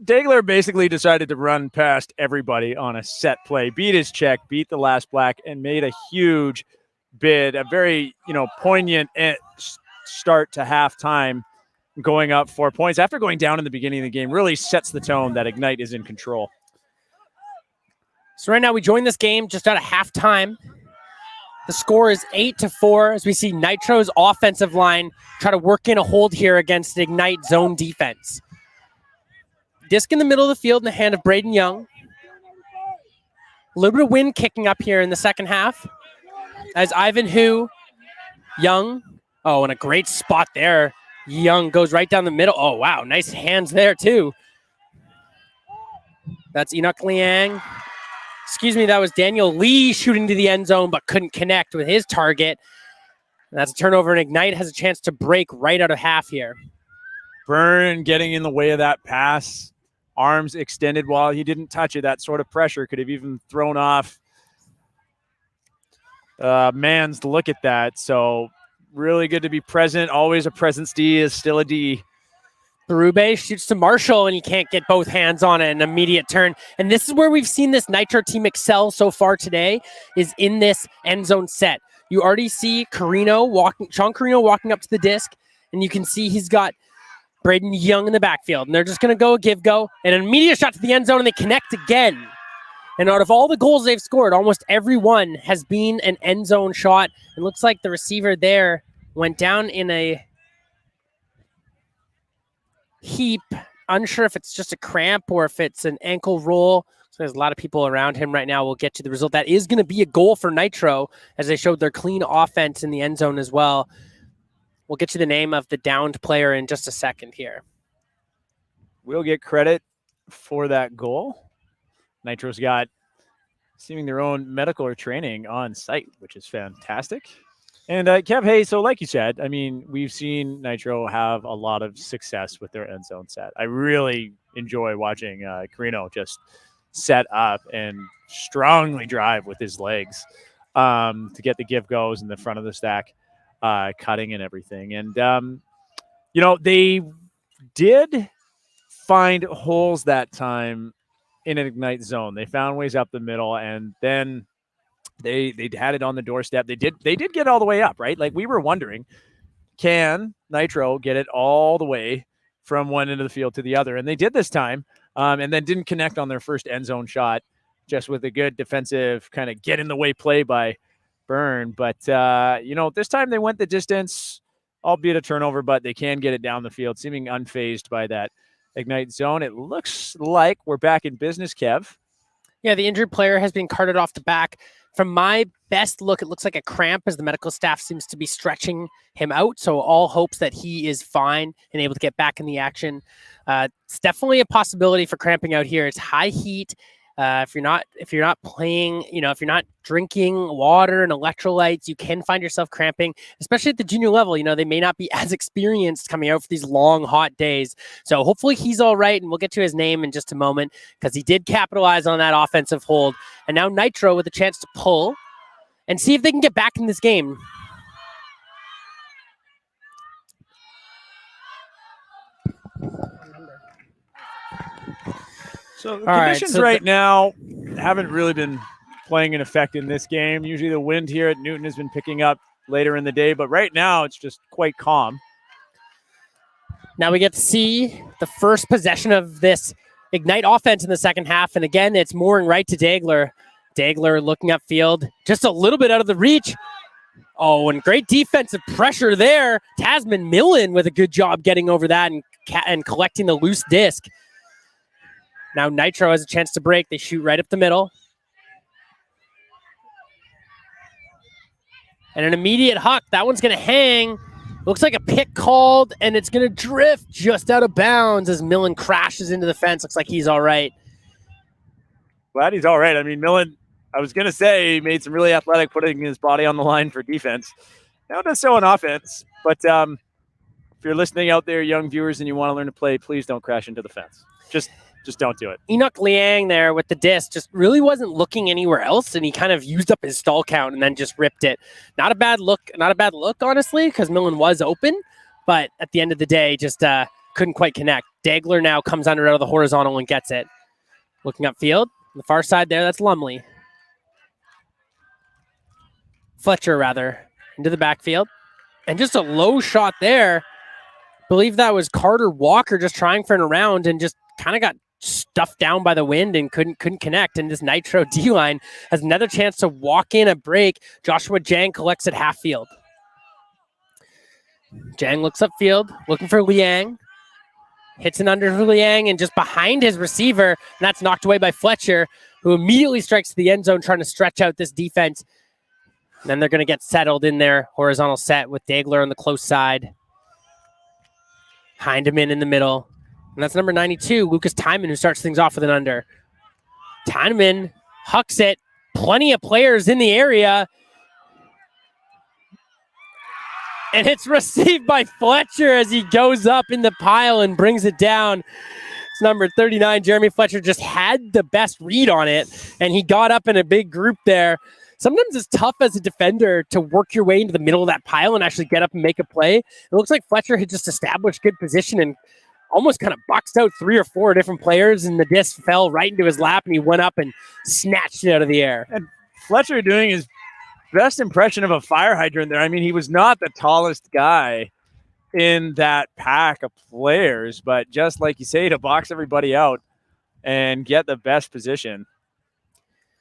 D: Dagler basically decided to run past everybody on a set play, beat his check, beat the last black, and made a huge bid, a very poignant start to halftime, going up 4 points after going down in the beginning of the game. Really sets the tone that Ignite is in control.
C: So right now we join this game just out of halftime. The score is 8-4 as we see Nitro's offensive line try to work in a hold here against Ignite zone defense. Disc in the middle of the field in the hand of Braden Young. A little bit of wind kicking up here in the second half as Ivan Hu, Young, and a great spot there. Young goes right down the middle. Oh, wow, nice hands there too. That's Enoch Liang. Excuse me, that was Daniel Lee shooting to the end zone but couldn't connect with his target. And that's a turnover, and Ignite has a chance to break right out of half here.
D: Byrne getting in the way of that pass. Arms extended while he didn't touch it. That sort of pressure could have even thrown off Mans. Look at that. So really good to be present. Always a presence D is still a D.
C: Berube shoots to Marshall, and he can't get both hands on it. An immediate turn. And this is where we've seen this Nitro team excel so far today, is in this end zone set. You already see Sean Carino walking up to the disc, and you can see he's got Braden Young in the backfield. And they're just going to go give-go, and an immediate shot to the end zone, and they connect again. And out of all the goals they've scored, almost every one has been an end zone shot. It looks like the receiver there went down in a heap. Unsure if it's just a cramp or if it's an ankle roll. So there's a lot of people around him right now. We'll get to the result. That is going to be a goal for Nitro as they showed their clean offense in the end zone as well. We'll get you the name of the downed player in just a second here.
D: We'll get credit for that goal. Nitro's got seeming their own medical or training on site, which is fantastic. And Kev, hey, so like you said, I mean, we've seen Nitro have a lot of success with their end zone set. I really enjoy watching Carino just set up and strongly drive with his legs to get the give goes in the front of the stack, cutting and everything. And, they did find holes that time in an Ignite zone. They found ways up the middle, and then they had it on the doorstep. They did get all the way up, right? Like we were wondering, can Nitro get it all the way from one end of the field to the other? And they did this time, and then didn't connect on their first end zone shot, just with a good defensive kind of get in the way play by Byrne. But, this time they went the distance, albeit a turnover, but they can get it down the field, seeming unfazed by that Ignite zone. It looks like we're back in business, Kev.
C: Yeah, the injured player has been carted off the back. From my best look, it looks like a cramp as the medical staff seems to be stretching him out. So all hopes that he is fine and able to get back in the action. It's definitely a possibility for cramping out here. It's high heat. If you're not playing, if you're not drinking water and electrolytes, you can find yourself cramping, especially at the junior level. They may not be as experienced coming out for these long, hot days. So hopefully he's all right, and we'll get to his name in just a moment because he did capitalize on that offensive hold. And now Nitro with a chance to pull and see if they can get back in this game.
D: So the conditions now haven't really been playing an effect in this game. Usually the wind here at Newton has been picking up later in the day, but right now it's just quite calm.
C: Now we get to see the first possession of this Ignite offense in the second half. And again, it's mooring right to Dagler. Dagler looking upfield, just a little bit out of the reach. Oh, and great defensive pressure there. Tasman Millen with a good job getting over that and collecting the loose disc. Now Nitro has a chance to break. They shoot right up the middle. And an immediate huck. That one's going to hang. Looks like a pick called, and it's going to drift just out of bounds as Millen crashes into the fence. Looks like he's all right.
D: Glad he's all right. I mean, Millen, I was going to say, he made some really athletic, putting his body on the line for defense. Now does so on offense. But if you're listening out there, young viewers, and you want to learn to play, please don't crash into the fence. Just don't do it.
C: Enoch Liang there with the disc just really wasn't looking anywhere else, and he kind of used up his stall count and then just ripped it. Not a bad look, honestly, because Millen was open, but at the end of the day, just couldn't quite connect. Dagler now comes under out of the horizontal and gets it. Looking upfield, on the far side there, that's Lumley. Fletcher, rather, into the backfield. And just a low shot there. I believe that was Carter Walker just trying for an around and just kind of got stuffed down by the wind and couldn't connect. And this Nitro D-line has another chance to walk in a break. Joshua Jang collects at half field. Jang looks upfield, looking for Liang. Hits an under for Liang and just behind his receiver. And that's knocked away by Fletcher, who immediately strikes to the end zone trying to stretch out this defense. And then they're going to get settled in their horizontal set with Dagler on the close side. Hindeman in the middle. And that's number 92, Lucas Timon, who starts things off with an under. Timon hucks it. Plenty of players in the area. And it's received by Fletcher as he goes up in the pile and brings it down. It's number 39, Jeremy Fletcher, just had the best read on it, and he got up in a big group there. Sometimes it's tough as a defender to work your way into the middle of that pile and actually get up and make a play. It looks like Fletcher had just established good position and almost kind of boxed out 3 or 4 different players, and the disc fell right into his lap, and he went up and snatched it out of the air.
D: And Fletcher doing his best impression of a fire hydrant there. I mean, he was not the tallest guy in that pack of players, but just like you say, to box everybody out and get the best position.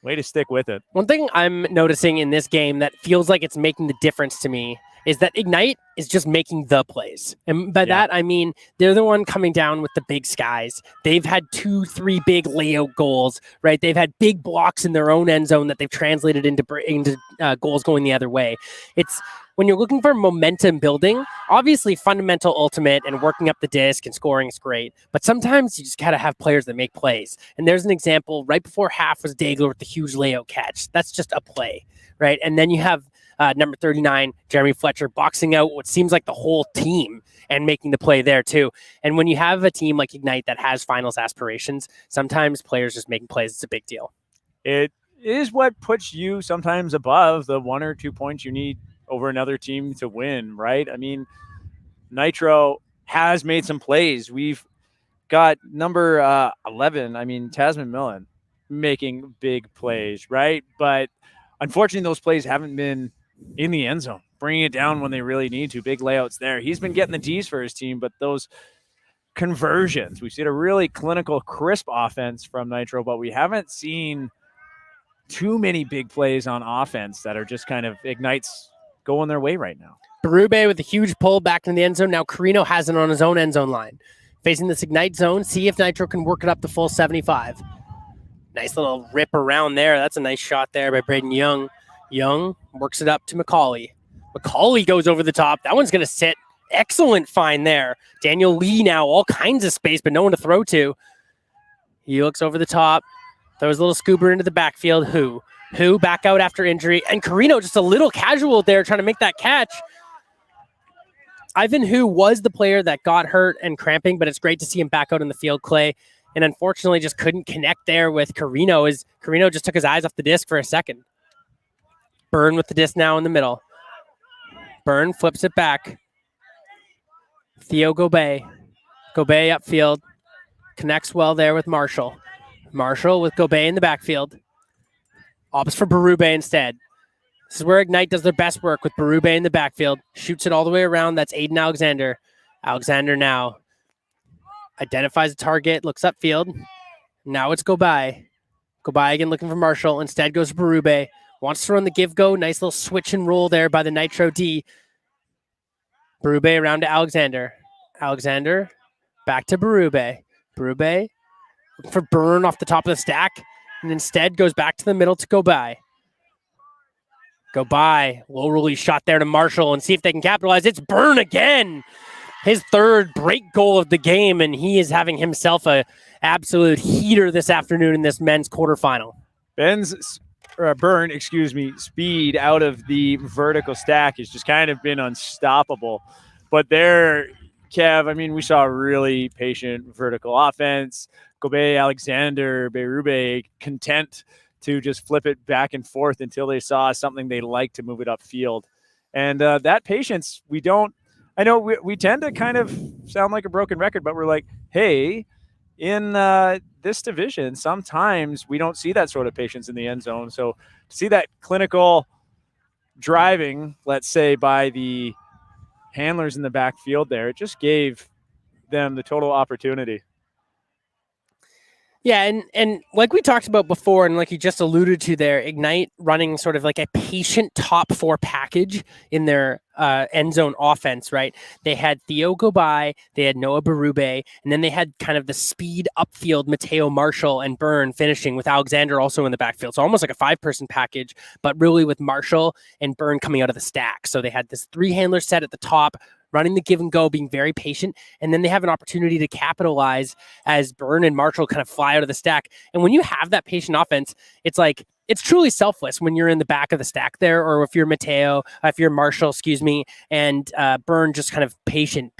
D: Way to stick with it.
C: One thing I'm noticing in this game that feels like it's making the difference to me is that Ignite is just making the plays. And by that, I mean, they're the one coming down with the big skies. They've had 2-3 big layout goals, right? They've had big blocks in their own end zone that they've translated into goals going the other way. It's when you're looking for momentum building, obviously fundamental ultimate and working up the disc and scoring is great, but sometimes you just got to have players that make plays. And there's an example right before half was Dagler with the huge layout catch. That's just a play, right? And then you have number 39, Jeremy Fletcher, boxing out what seems like the whole team and making the play there too. And when you have a team like Ignite that has finals aspirations, sometimes players just making plays, it's a big deal.
D: It is what puts you sometimes above the 1 or 2 points you need over another team to win, right? I mean, Nitro has made some plays. We've got number 11, I mean, Tasman Millen, making big plays, right? But unfortunately, those plays haven't been in the end zone, bringing it down when they really need to. Big layouts there. He's been getting the D's for his team, but those conversions, we've seen a really clinical, crisp offense from Nitro, but we haven't seen too many big plays on offense that are just kind of Ignites going their way right now.
C: Berube with a huge pull back in the end zone. Now Carino has it on his own end zone line. Facing this Ignite zone, see if Nitro can work it up to full 75. Nice little rip around there. That's a nice shot there by Braden Young. Young works it up to McCauley. McCauley goes over the top. That one's going to sit. Excellent find there. Daniel Lee now, all kinds of space, but no one to throw to. He looks over the top. Throws a little scooper into the backfield. Who back out after injury. And Carino just a little casual there trying to make that catch. Ivan Hu was the player that got hurt and cramping, but it's great to see him back out in the field, Clay. And unfortunately just couldn't connect there with Carino as Carino just took his eyes off the disc for a second. Byrne with the disc now in the middle. Byrne flips it back. Theo Gobet. Gobet upfield. Connects well there with Marshall. Marshall with Gobet in the backfield. Opts for Berube instead. This is where Ignite does their best work with Berube in the backfield. Shoots it all the way around. That's Aiden Alexander. Alexander now identifies a target, looks upfield. Now it's Gobet. Gobet again looking for Marshall. Instead goes to Berube. Wants to run the give-go. Nice little switch and roll there by the Nitro D. Berube around to Alexander. Alexander back to Berube. Berube for Byrne off the top of the stack. And instead goes back to the middle to Gobet. Go by. Low release shot there to Marshall and see if they can capitalize. It's Byrne again. His third break goal of the game, and he is having himself a absolute heater this afternoon in this men's quarterfinal.
D: Byrne, speed out of the vertical stack has just kind of been unstoppable. But there, Kev, I mean, we saw a really patient vertical offense. Gobe, Alexander, Berube content to just flip it back and forth until they saw something they liked to move it upfield. And that patience, I know we tend to kind of sound like a broken record, but we're like, hey, in this division, sometimes we don't see that sort of patience in the end zone. So to see that clinical driving, let's say, by the handlers in the backfield there, it just gave them the total opportunity.
C: Yeah, and like we talked about before, and like you just alluded to there, Ignite running sort of like a patient top 4 package in their end zone offense, right? They had Theo go by, they had Noah Berube, and then they had kind of the speed upfield, Mateo Marshall and Byrne finishing with Alexander also in the backfield. So almost like a 5-person package, but really with Marshall and Byrne coming out of the stack. So they had this 3-handler set at the top, running the give and go, being very patient, and then they have an opportunity to capitalize as Byrne and Marshall kind of fly out of the stack. And when you have that patient offense, it's like, it's truly selfless when you're in the back of the stack there, or if you're Mateo, if you're Marshall, and Byrne just kind of patient,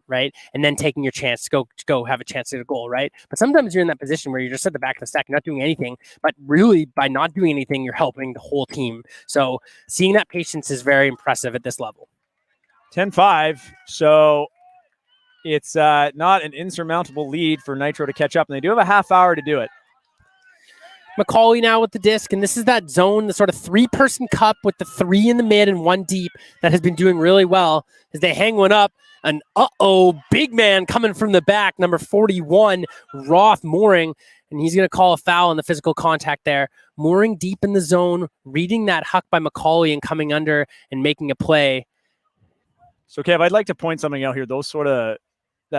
C: right? And then taking your chance to go have a chance at a goal, right? But sometimes you're in that position where you're just at the back of the stack, not doing anything, but really by not doing anything, you're helping the whole team. So seeing that patience is very impressive at this level.
D: 10-5, so it's not an insurmountable lead for Nitro to catch up, and they do have a half hour to do it.
C: Macaulay now with the disc, and this is that zone, the sort of 3-person cup with the 3 in the mid and 1 deep that has been doing really well as they hang one up. An big man coming from the back, number 41, Roth Mooring, and he's going to call a foul on the physical contact there. Mooring deep in the zone, reading that huck by Macaulay and coming under and making a play.
D: So, Kev, I'd like to point something out here. That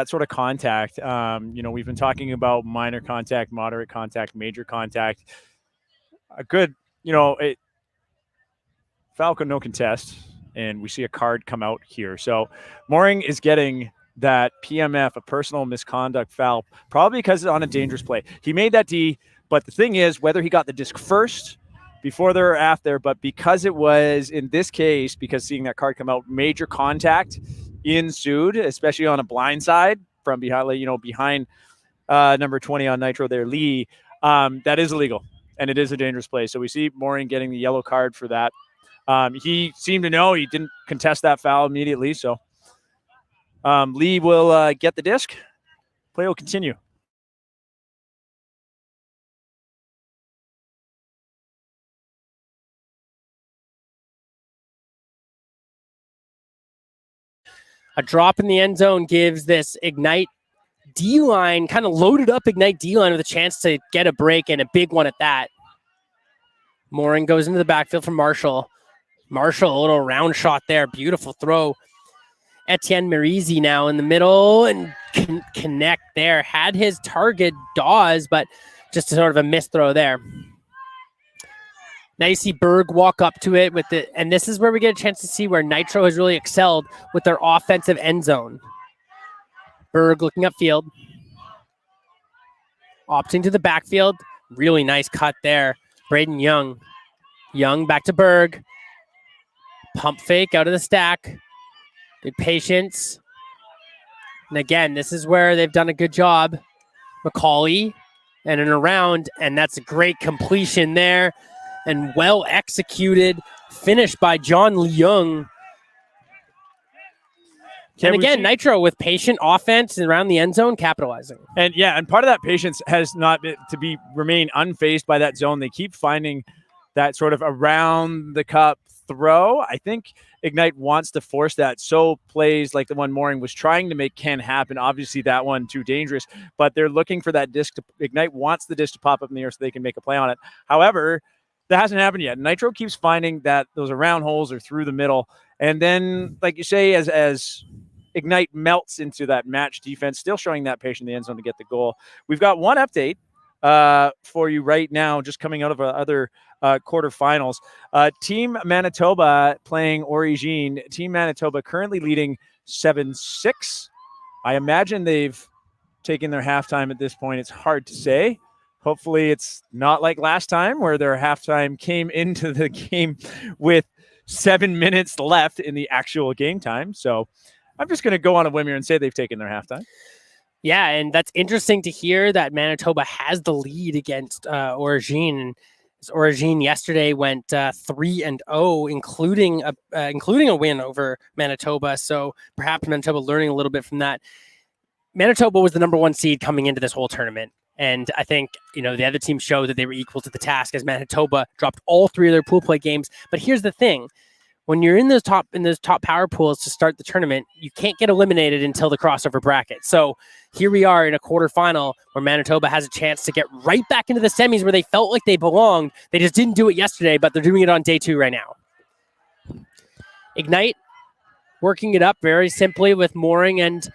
D: sort of contact, we've been talking about minor contact, moderate contact, major contact. A good, Falco, no contest, and we see a card come out here. So Mooring is getting that PMF, a personal misconduct foul, probably because it's on a dangerous play. He made that D, but the thing is, whether he got the disc first, before there or after, but because it was, in this case, because seeing that card come out, major contact ensued, especially on a blind side from behind number 20 on Nitro there, Lee, that is illegal, and it is a dangerous play. So we see Mooring getting the yellow card for that. He seemed to know he didn't contest that foul immediately, so Lee will get the disc. Play will continue.
C: A drop in the end zone gives this Ignite D-line, kind of loaded up Ignite D-line with a chance to get a break, and a big one at that. Mooring goes into the backfield for Marshall. Marshall, a little round shot there. Beautiful throw. Etienne Merizi now in the middle and can connect there. Had his target Dawes, but just a sort of a missed throw there. Now you see Berg walk up to it with it, and this is where we get a chance to see where Nitro has really excelled with their offensive end zone. Berg looking upfield, opting to the backfield. Really nice cut there. Braden Young. Young back to Berg. Pump fake out of the stack. Good patience. And again, this is where they've done a good job. Macaulay and an around, and that's a great completion there. And well executed, finished by John Leung. And again, Nitro with patient offense around the end zone, capitalizing.
D: And part of that patience has not been to remain unfazed by that zone. They keep finding that sort of around the cup throw. I think Ignite wants to force that. So plays like the one Mooring was trying to make can happen. Obviously, that one too dangerous, but they're looking for that disc. Ignite wants the disc to pop up in the air so they can make a play on it. However, that hasn't happened yet. Nitro keeps finding that those around holes are through the middle. And then, like you say, as Ignite melts into that match defense, still showing that patience in the end zone to get the goal. We've got one update. for you right now, just coming out of our other quarterfinals. Team Manitoba playing Origine. Team Manitoba currently leading 7-6. I imagine they've taken their halftime at this point. It's hard to say. Hopefully it's not like last time where their halftime came into the game with 7 minutes left in the actual game time. So I'm just going to go on a whim here and say they've taken their halftime.
C: Yeah, and that's interesting to hear that Manitoba has the lead against Origine. Origine yesterday went 3-0, including a win over Manitoba. So perhaps Manitoba learning a little bit from that. Manitoba was the number 1 seed coming into this whole tournament. And I think, the other team showed that they were equal to the task as Manitoba dropped all 3 of their pool play games. But here's the thing. When you're in those top power pools to start the tournament, you can't get eliminated until the crossover bracket. So here we are in a quarterfinal where Manitoba has a chance to get right back into the semis where they felt like they belonged. They just didn't do it yesterday, but they're doing it on day 2 right now. Ignite working it up very simply with Mooring and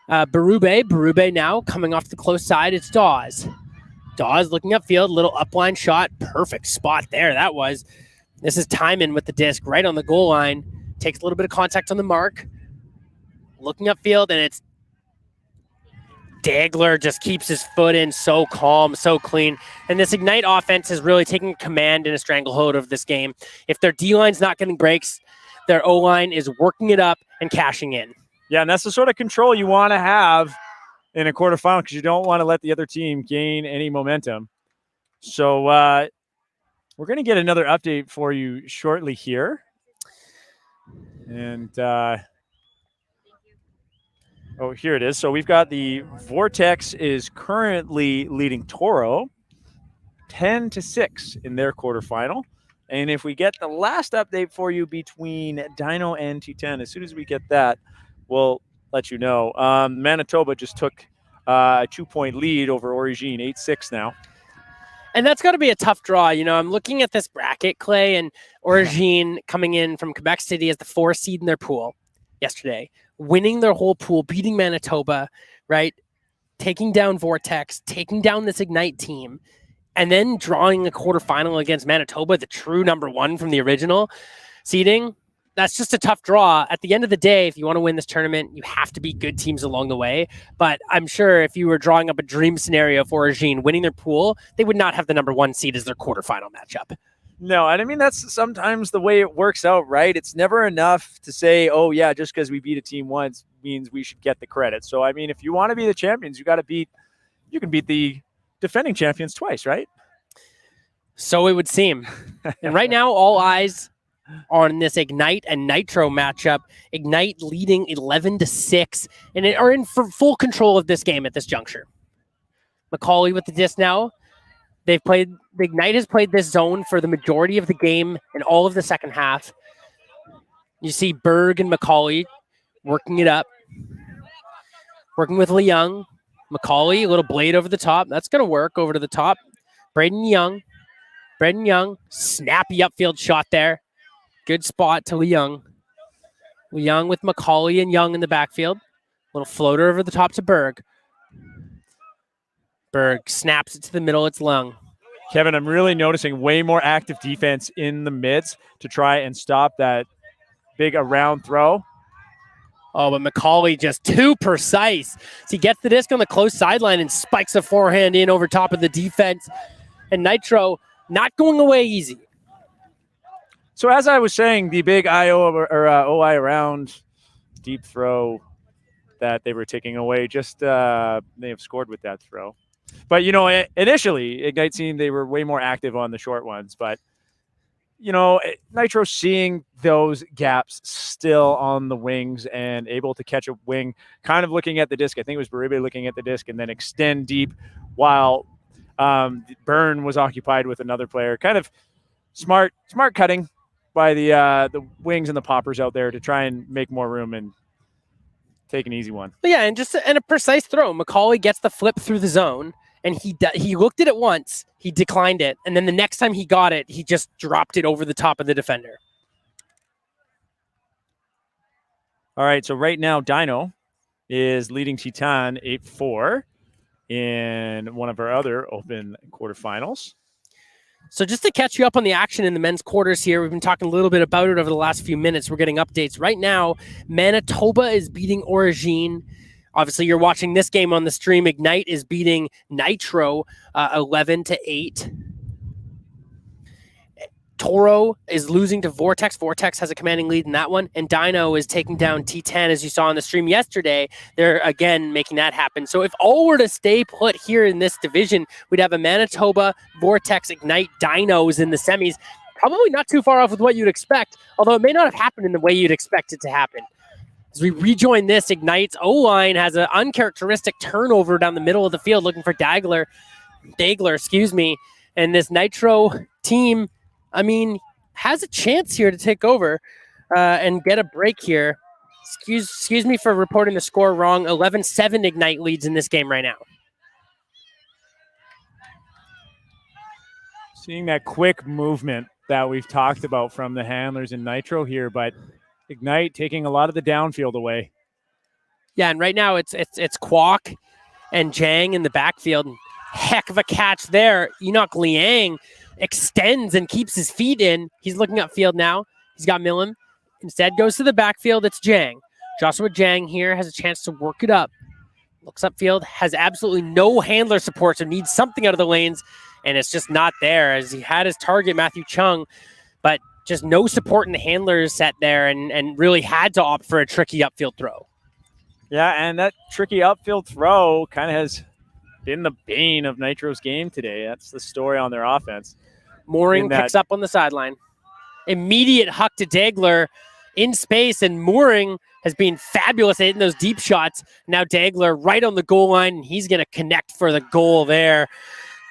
C: Berube. Berube now coming off the close side. It's Dawes. Dawes looking upfield, little upline shot. Perfect spot there. That was. This is Timon with the disc right on the goal line. Takes a little bit of contact on the mark. Looking upfield, and it's Dagler just keeps his foot in, so calm, so clean. And this Ignite offense is really taking command and a stranglehold of this game. If their D-line's not getting breaks, their O-line is working it up and cashing in.
D: Yeah, and that's the sort of control you want to have in a quarterfinal because you don't want to let the other team gain any momentum. So we're going to get another update for you shortly here. And here it is. So we've got the Vortex is currently leading Toro 10-6 in their quarterfinal. And if we get the last update for you between Dino and T10, as soon as we get that, we'll let you know. Manitoba just took a 2-point lead over Origine, 8-6 now.
C: And that's got to be a tough draw. I'm looking at this bracket, Clay, and Origine coming in from Quebec City as the 4 seed in their pool yesterday, winning their whole pool, beating Manitoba, right? Taking down Vortex, taking down this Ignite team, and then drawing a quarterfinal against Manitoba, the true number 1 from the original seeding. That's just a tough draw. At the end of the day, if you want to win this tournament, you have to beat good teams along the way. But I'm sure if you were drawing up a dream scenario for Origine winning their pool, they would not have the number 1 seed as their quarterfinal matchup.
D: No, and I mean, that's sometimes the way it works out, right? It's never enough to say, oh, yeah, just because we beat a team once means we should get the credit. So, I mean, if you want to be the champions, you can beat the defending champions twice, right?
C: So it would seem. And right now, all eyes on this Ignite and Nitro matchup. Ignite leading 11-6 and are in for full control of this game at this juncture. Macaulay with the disc now. The Ignite has played this zone for the majority of the game and all of the second half. You see Berg and Macaulay working it up. Working with Leung. Macaulay, a little blade over the top. That's going to work over to the top. Braden Young, snappy upfield shot there. Good spot to Leung. Leung with Macaulay and Young in the backfield. Little floater over the top to Berg. Berg snaps it to the middle. It's Leung.
D: Kevin, I'm really noticing way more active defense in the mids to try and stop that big around throw.
C: Oh, but Macaulay just too precise. So he gets the disc on the close sideline and spikes a forehand in over top of the defense. And Nitro not going away easy.
D: So as I was saying, the big OI around deep throw that they were taking away, just they have scored with that throw. But, initially, Ignite seemed they were way more active on the short ones. But, Nitro seeing those gaps still on the wings and able to catch a wing, kind of looking at the disc. I think it was Baribe looking at the disc and then extend deep while Byrne was occupied with another player. Kind of smart cutting by the wings and the poppers out there to try and make more room and take an easy one.
C: Yeah, and a precise throw. Macaulay gets the flip through the zone, and he looked at it once, he declined it, and then the next time he got it, he just dropped it over the top of the defender.
D: All right, so right now Dino is leading Titan 8-4. in one of our other open quarterfinals.
C: So just to catch you up on the action in the men's quarters here, we've been talking a little bit about it over the last few minutes. We're getting updates. Right now, Manitoba is beating Origine. Obviously, you're watching this game on the stream. Ignite is beating Nitro 11-8. Toro is losing to Vortex. Vortex has a commanding lead in that one. And Dino is taking down T10, as you saw on the stream yesterday. They're, again, making that happen. So if all were to stay put here in this division, we'd have a Manitoba, Vortex, Ignite, Dinos in the semis. Probably not too far off with what you'd expect, although it may not have happened in the way you'd expect it to happen. As we rejoin this, Ignite's O-line has an uncharacteristic turnover down the middle of the field looking for Dagler, and this Nitro team, I mean, has a chance here to take over and get a break here. Excuse me for reporting the score wrong. 11-7 Ignite leads in this game right now.
D: Seeing that quick movement that we've talked about from the handlers in Nitro here, but Ignite taking a lot of the downfield away.
C: Yeah, and right now it's Kwok and Jang in the backfield. Heck of a catch there. Enoch Liang extends and keeps his feet in. He's looking upfield now. He's got Millam. Instead goes to the backfield. It's Jang. Joshua Jang here has a chance to work it up. Looks upfield, has absolutely no handler support, so needs something out of the lanes, and it's just not there, as he had his target, Matthew Chung, but just no support in the handler set there, and really had to opt for a tricky upfield throw.
D: Yeah, and that tricky upfield throw kind of has been the bane of Nitro's game today. That's the story on their offense.
C: Mooring picks up on the sideline. Immediate huck to Dagler in space, and Mooring has been fabulous at hitting those deep shots. Now Dagler right on the goal line, and he's going to connect for the goal there.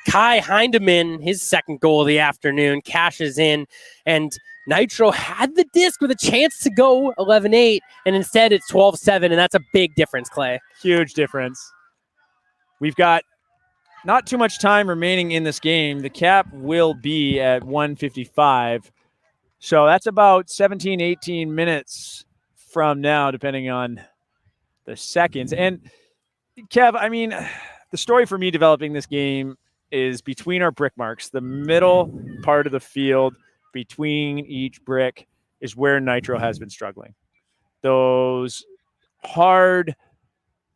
C: Kai Hindeman, his second goal of the afternoon, cashes in, and Nitro had the disc with a chance to go 11-8, and instead it's 12-7, and that's a big difference, Clay.
D: Huge difference. We've got not too much time remaining in this game. The cap will be at 1:55. So that's about 17, 18 minutes from now, depending on the seconds. And Kev, I mean, the story for me developing this game is between our brick marks, the middle part of the field between each brick is where Nitro has been struggling. Those hard,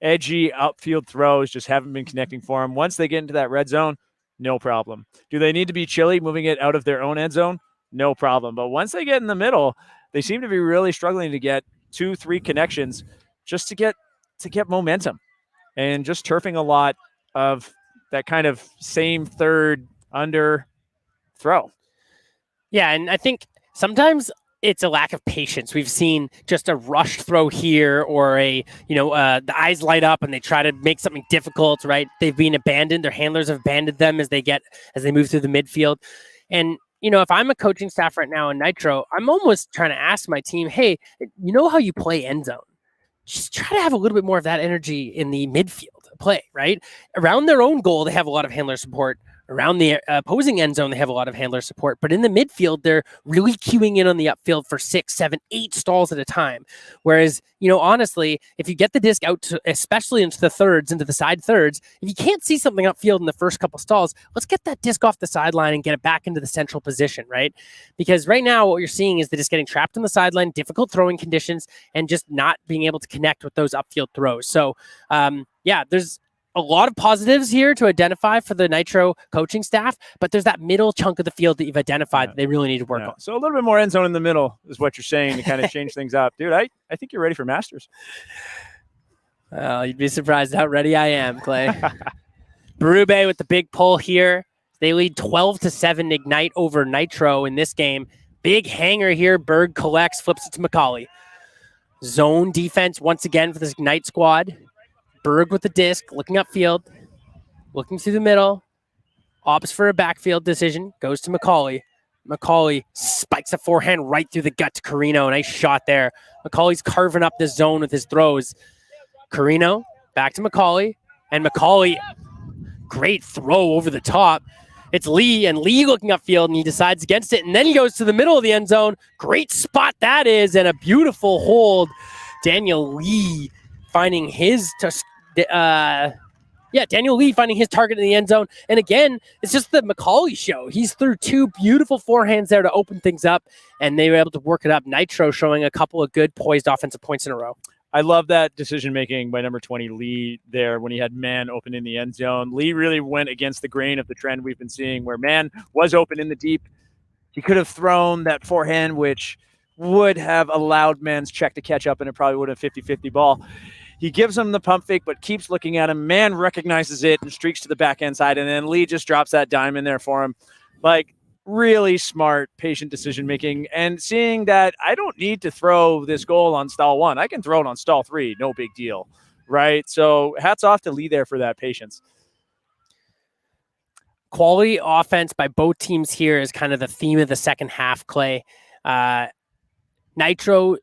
D: edgy upfield throws just haven't been connecting for them. Once they get into that red zone, no problem. Do they need to be chilly moving it out of their own end zone? No problem. But once they get in the middle, they seem to be really struggling to get 2-3 connections just to get momentum, and just turfing a lot of that kind of same third under throw.
C: Yeah, and I think sometimes it's a lack of patience. We've seen just a rushed throw here, or the eyes light up and they try to make something difficult, right? They've been abandoned. Their handlers have abandoned them as they move through the midfield. And, if I'm a coaching staff right now in Nitro, I'm almost trying to ask my team, hey, you know how you play end zone? Just try to have a little bit more of that energy in the midfield play, right? Around their own goal, they have a lot of handler support. Around the opposing end zone, they have a lot of handler support. But in the midfield, they're really queuing in on the upfield for 6, 7, 8 stalls at a time. Whereas, honestly, if you get the disc out, especially into the thirds, into the side thirds, if you can't see something upfield in the first couple stalls, let's get that disc off the sideline and get it back into the central position, right? Because right now, what you're seeing is the disc getting trapped on the sideline, difficult throwing conditions, and just not being able to connect with those upfield throws. So, there's a lot of positives here to identify for the Nitro coaching staff, but there's that middle chunk of the field that you've identified that they really need to work on.
D: So a little bit more end zone in the middle is what you're saying to kind of change things up. Dude, I think you're ready for Masters.
C: Well, you'd be surprised how ready I am, Clay. Berube with the big pull here. They lead 12-7 Ignite over Nitro in this game. Big hanger here. Berg collects, flips it to McCauley. Zone defense once again for this Ignite squad. Berg with the disc, looking upfield, looking through the middle, opts for a backfield decision, goes to McCauley. McCauley spikes a forehand right through the gut to Carino. Nice shot there. McCauley's carving up the zone with his throws. Carino, back to McCauley, and McCauley, great throw over the top. It's Lee, and Lee looking upfield, and he decides against it, and then he goes to the middle of the end zone. Great spot that is, and a beautiful hold. Daniel Lee finding his Yeah, Daniel Lee finding his target in the end zone. And again, it's just the McCauley show. He's threw 2 beautiful forehands there to open things up, and they were able to work it up. Nitro showing a couple of good poised offensive points in a row.
D: I love that decision-making by number 20, Lee, there when he had man open in the end zone. Lee really went against the grain of the trend we've been seeing where man was open in the deep. He could have thrown that forehand, which would have allowed man's check to catch up, and it probably would have 50-50 ball. He gives him the pump fake, but keeps looking at him. Man recognizes it and streaks to the back end side, and then Lee just drops that dime in there for him. Like, really smart, patient decision-making, and seeing that I don't need to throw this goal on stall 1. I can throw it on stall 3. No big deal, right? So hats off to Lee there for that patience.
C: Quality offense by both teams here is kind of the theme of the second half, Clay. Nitro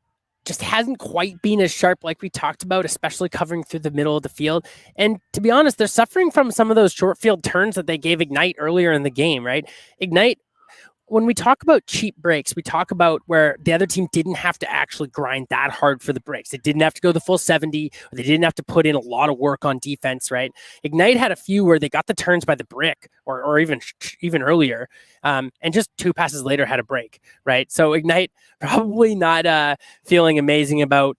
C: just hasn't quite been as sharp like we talked about, especially covering through the middle of the field. And to be honest, they're suffering from some of those short field turns that they gave Ignite earlier in the game, right? Ignite, when we talk about cheap breaks, we talk about where the other team didn't have to actually grind that hard for the breaks. They didn't have to go the full 70, or they didn't have to put in a lot of work on defense, right? Ignite had a few where they got the turns by the brick or even earlier, and just 2 passes later had a break, right? So Ignite probably not feeling amazing about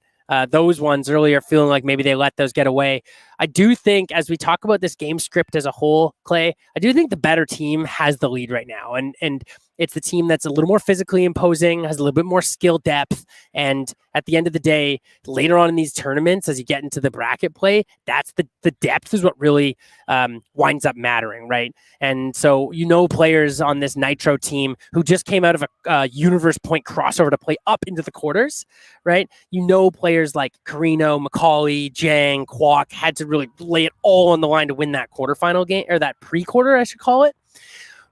C: those ones earlier, feeling like maybe they let those get away. I do think, as we talk about this game script as a whole, Clay, I do think the better team has the lead right now. And it's the team that's a little more physically imposing, has a little bit more skill depth. And at the end of the day, later on in these tournaments, as you get into the bracket play, that's the depth is what really winds up mattering, right? And so, players on this Nitro team who just came out of a universe point crossover to play up into the quarters, right? Players like Carino, McCauley, Jang, Kwok had to really lay it all on the line to win that quarterfinal game, or that pre-quarter, I should call it.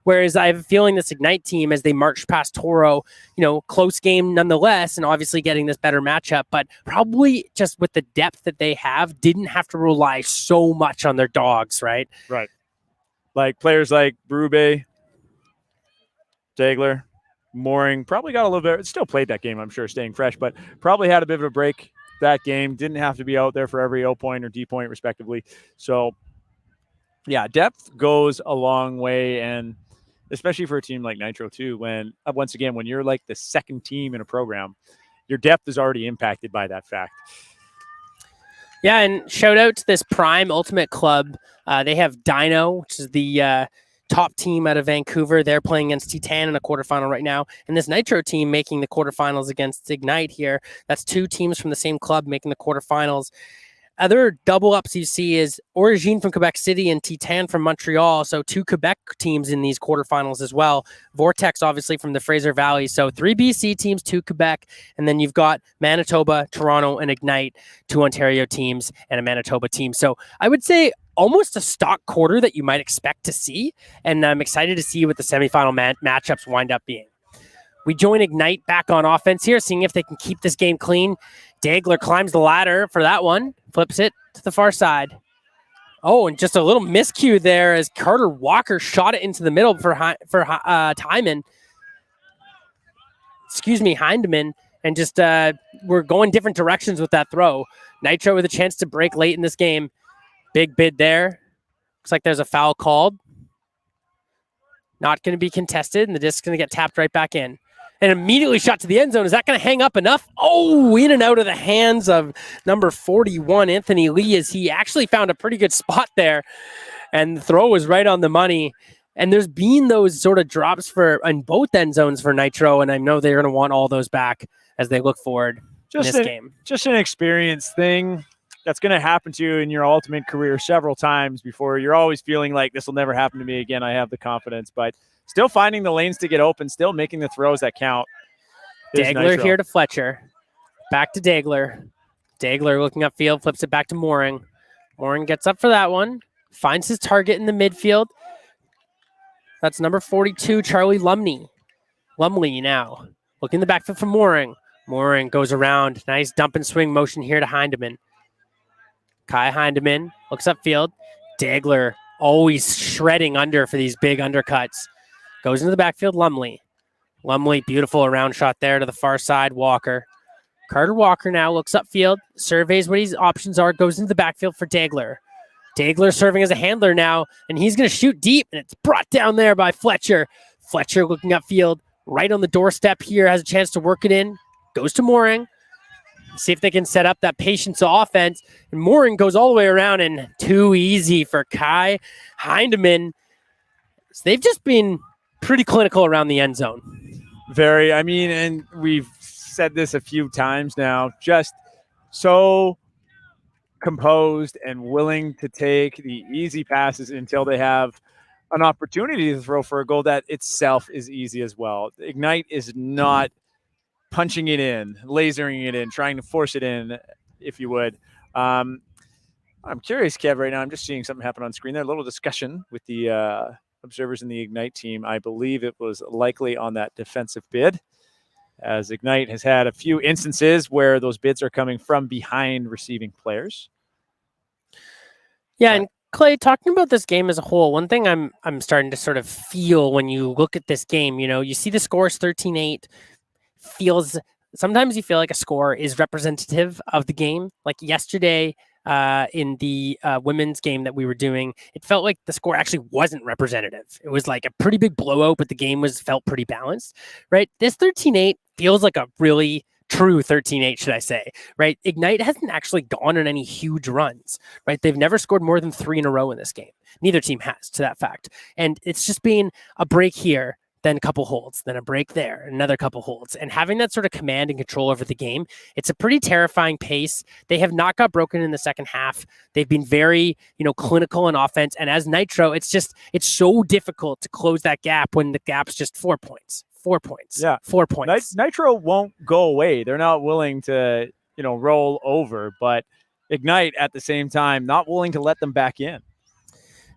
C: Whereas I have a feeling this Ignite team, as they march past Toro, close game nonetheless, and obviously getting this better matchup, but probably just with the depth that they have, didn't have to rely so much on their dogs, right?
D: Right. Like players like Brube, Dagler, Mooring, probably got a little bit, still played that game, I'm sure, staying fresh, but probably had a bit of a break that game. Didn't have to be out there for every O point or D point, respectively. So, yeah, depth goes a long way, and especially for a team like Nitro too, when once again, when you're like the second team in a program, your depth is already impacted by that fact.
C: Yeah, and shout out to this Prime Ultimate Club. They have Dino, which is the top team out of Vancouver. They're playing against Titan in a quarterfinal right now. And this Nitro team making the quarterfinals against Ignite here. That's 2 teams from the same club making the quarterfinals. Other double ups you see is Origine from Quebec City and Titan from Montreal. So 2 Quebec teams in these quarterfinals as well. Vortex, obviously, from the Fraser Valley. So 3 BC teams, 2 Quebec. And then you've got Manitoba, Toronto, and Ignite, 2 Ontario teams, and a Manitoba team. So I would say almost a stock quarter that you might expect to see. And I'm excited to see what the semifinal matchups wind up being. We join Ignite back on offense here, seeing if they can keep this game clean. Dagler climbs the ladder for that one, flips it to the far side. Oh, and just a little miscue there as Carter Walker shot it into the middle for Hyman. Hindeman. And just we're going different directions with that throw. Nitro with a chance to break late in this game. Big bid there. Looks like there's a foul called. Not going to be contested, and the disc's going to get tapped right back in. And immediately shot to the end zone. Is that going to hang up enough? Oh, in and out of the hands of number 41, Anthony Lee, as he actually found a pretty good spot there. And the throw was right on the money. And there's been those sort of drops in both end zones for Nitro, and I know they're going to want all those back as they look forward in this game.
D: Just an experience thing that's going to happen to you in your ultimate career several times before you're always feeling like this will never happen to me again. I have the confidence, but still finding the lanes to get open, still making the throws that count.
C: Dagler here to Fletcher. Back to Dagler. Dagler looking upfield, flips it back to Mooring. Mooring gets up for that one. Finds his target in the midfield. That's number 42, Charlie Lumley. Lumley now. Looking in the backfield for Mooring. Mooring goes around. Nice dump and swing motion here to Hindeman. Kai Hindeman looks upfield. Dagler always shredding under for these big undercuts. Goes into the backfield, Lumley. Lumley, beautiful around shot there to the far side, Walker. Carter Walker now looks upfield, surveys what his options are, goes into the backfield for Dagler. Dagler serving as a handler now, and he's going to shoot deep, and it's brought down there by Fletcher. Fletcher looking upfield, right on the doorstep here, has a chance to work it in, goes to Mooring. See if they can set up that patience offense. And Mooring goes all the way around, and too easy for Kai Heineman. So they've just been pretty clinical around the end zone.
D: Very. I mean, and we've said this a few times now, just so composed and willing to take the easy passes until they have an opportunity to throw for a goal that itself is easy as well. Ignite is not punching it in, lasering it in, trying to force it in, if you would. I'm curious, Kev, right now. I'm just seeing something happen on screen there. A little discussion with the observers in the Ignite team. I believe it was likely on that defensive bid, as Ignite has had a few instances where those bids are coming from behind receiving players.
C: Yeah, and Clay, talking about this game as a whole, one thing I'm starting to sort of feel when you look at this game, you see the score is 13-8, sometimes you feel like a score is representative of the game. Like yesterday in the women's game that we were doing, it felt like the score actually wasn't representative. It was like a pretty big blowout, but the game felt pretty balanced, right? This 13-8 feels like a really true 13-8, should I say, right? Ignite hasn't actually gone on any huge runs, right? They've never scored more than 3 in a row in this game. Neither team has, to that fact. And it's just been a break here, then a couple holds, then a break there, another couple holds. And having that sort of command and control over the game, it's a pretty terrifying pace. They have not got broken in the second half. They've been very, clinical in offense. And as Nitro, it's so difficult to close that gap when the gap's just 4 points. 4 points.
D: Yeah.
C: 4 points.
D: Nitro won't go away. They're not willing to, roll over, but Ignite at the same time, not willing to let them back in.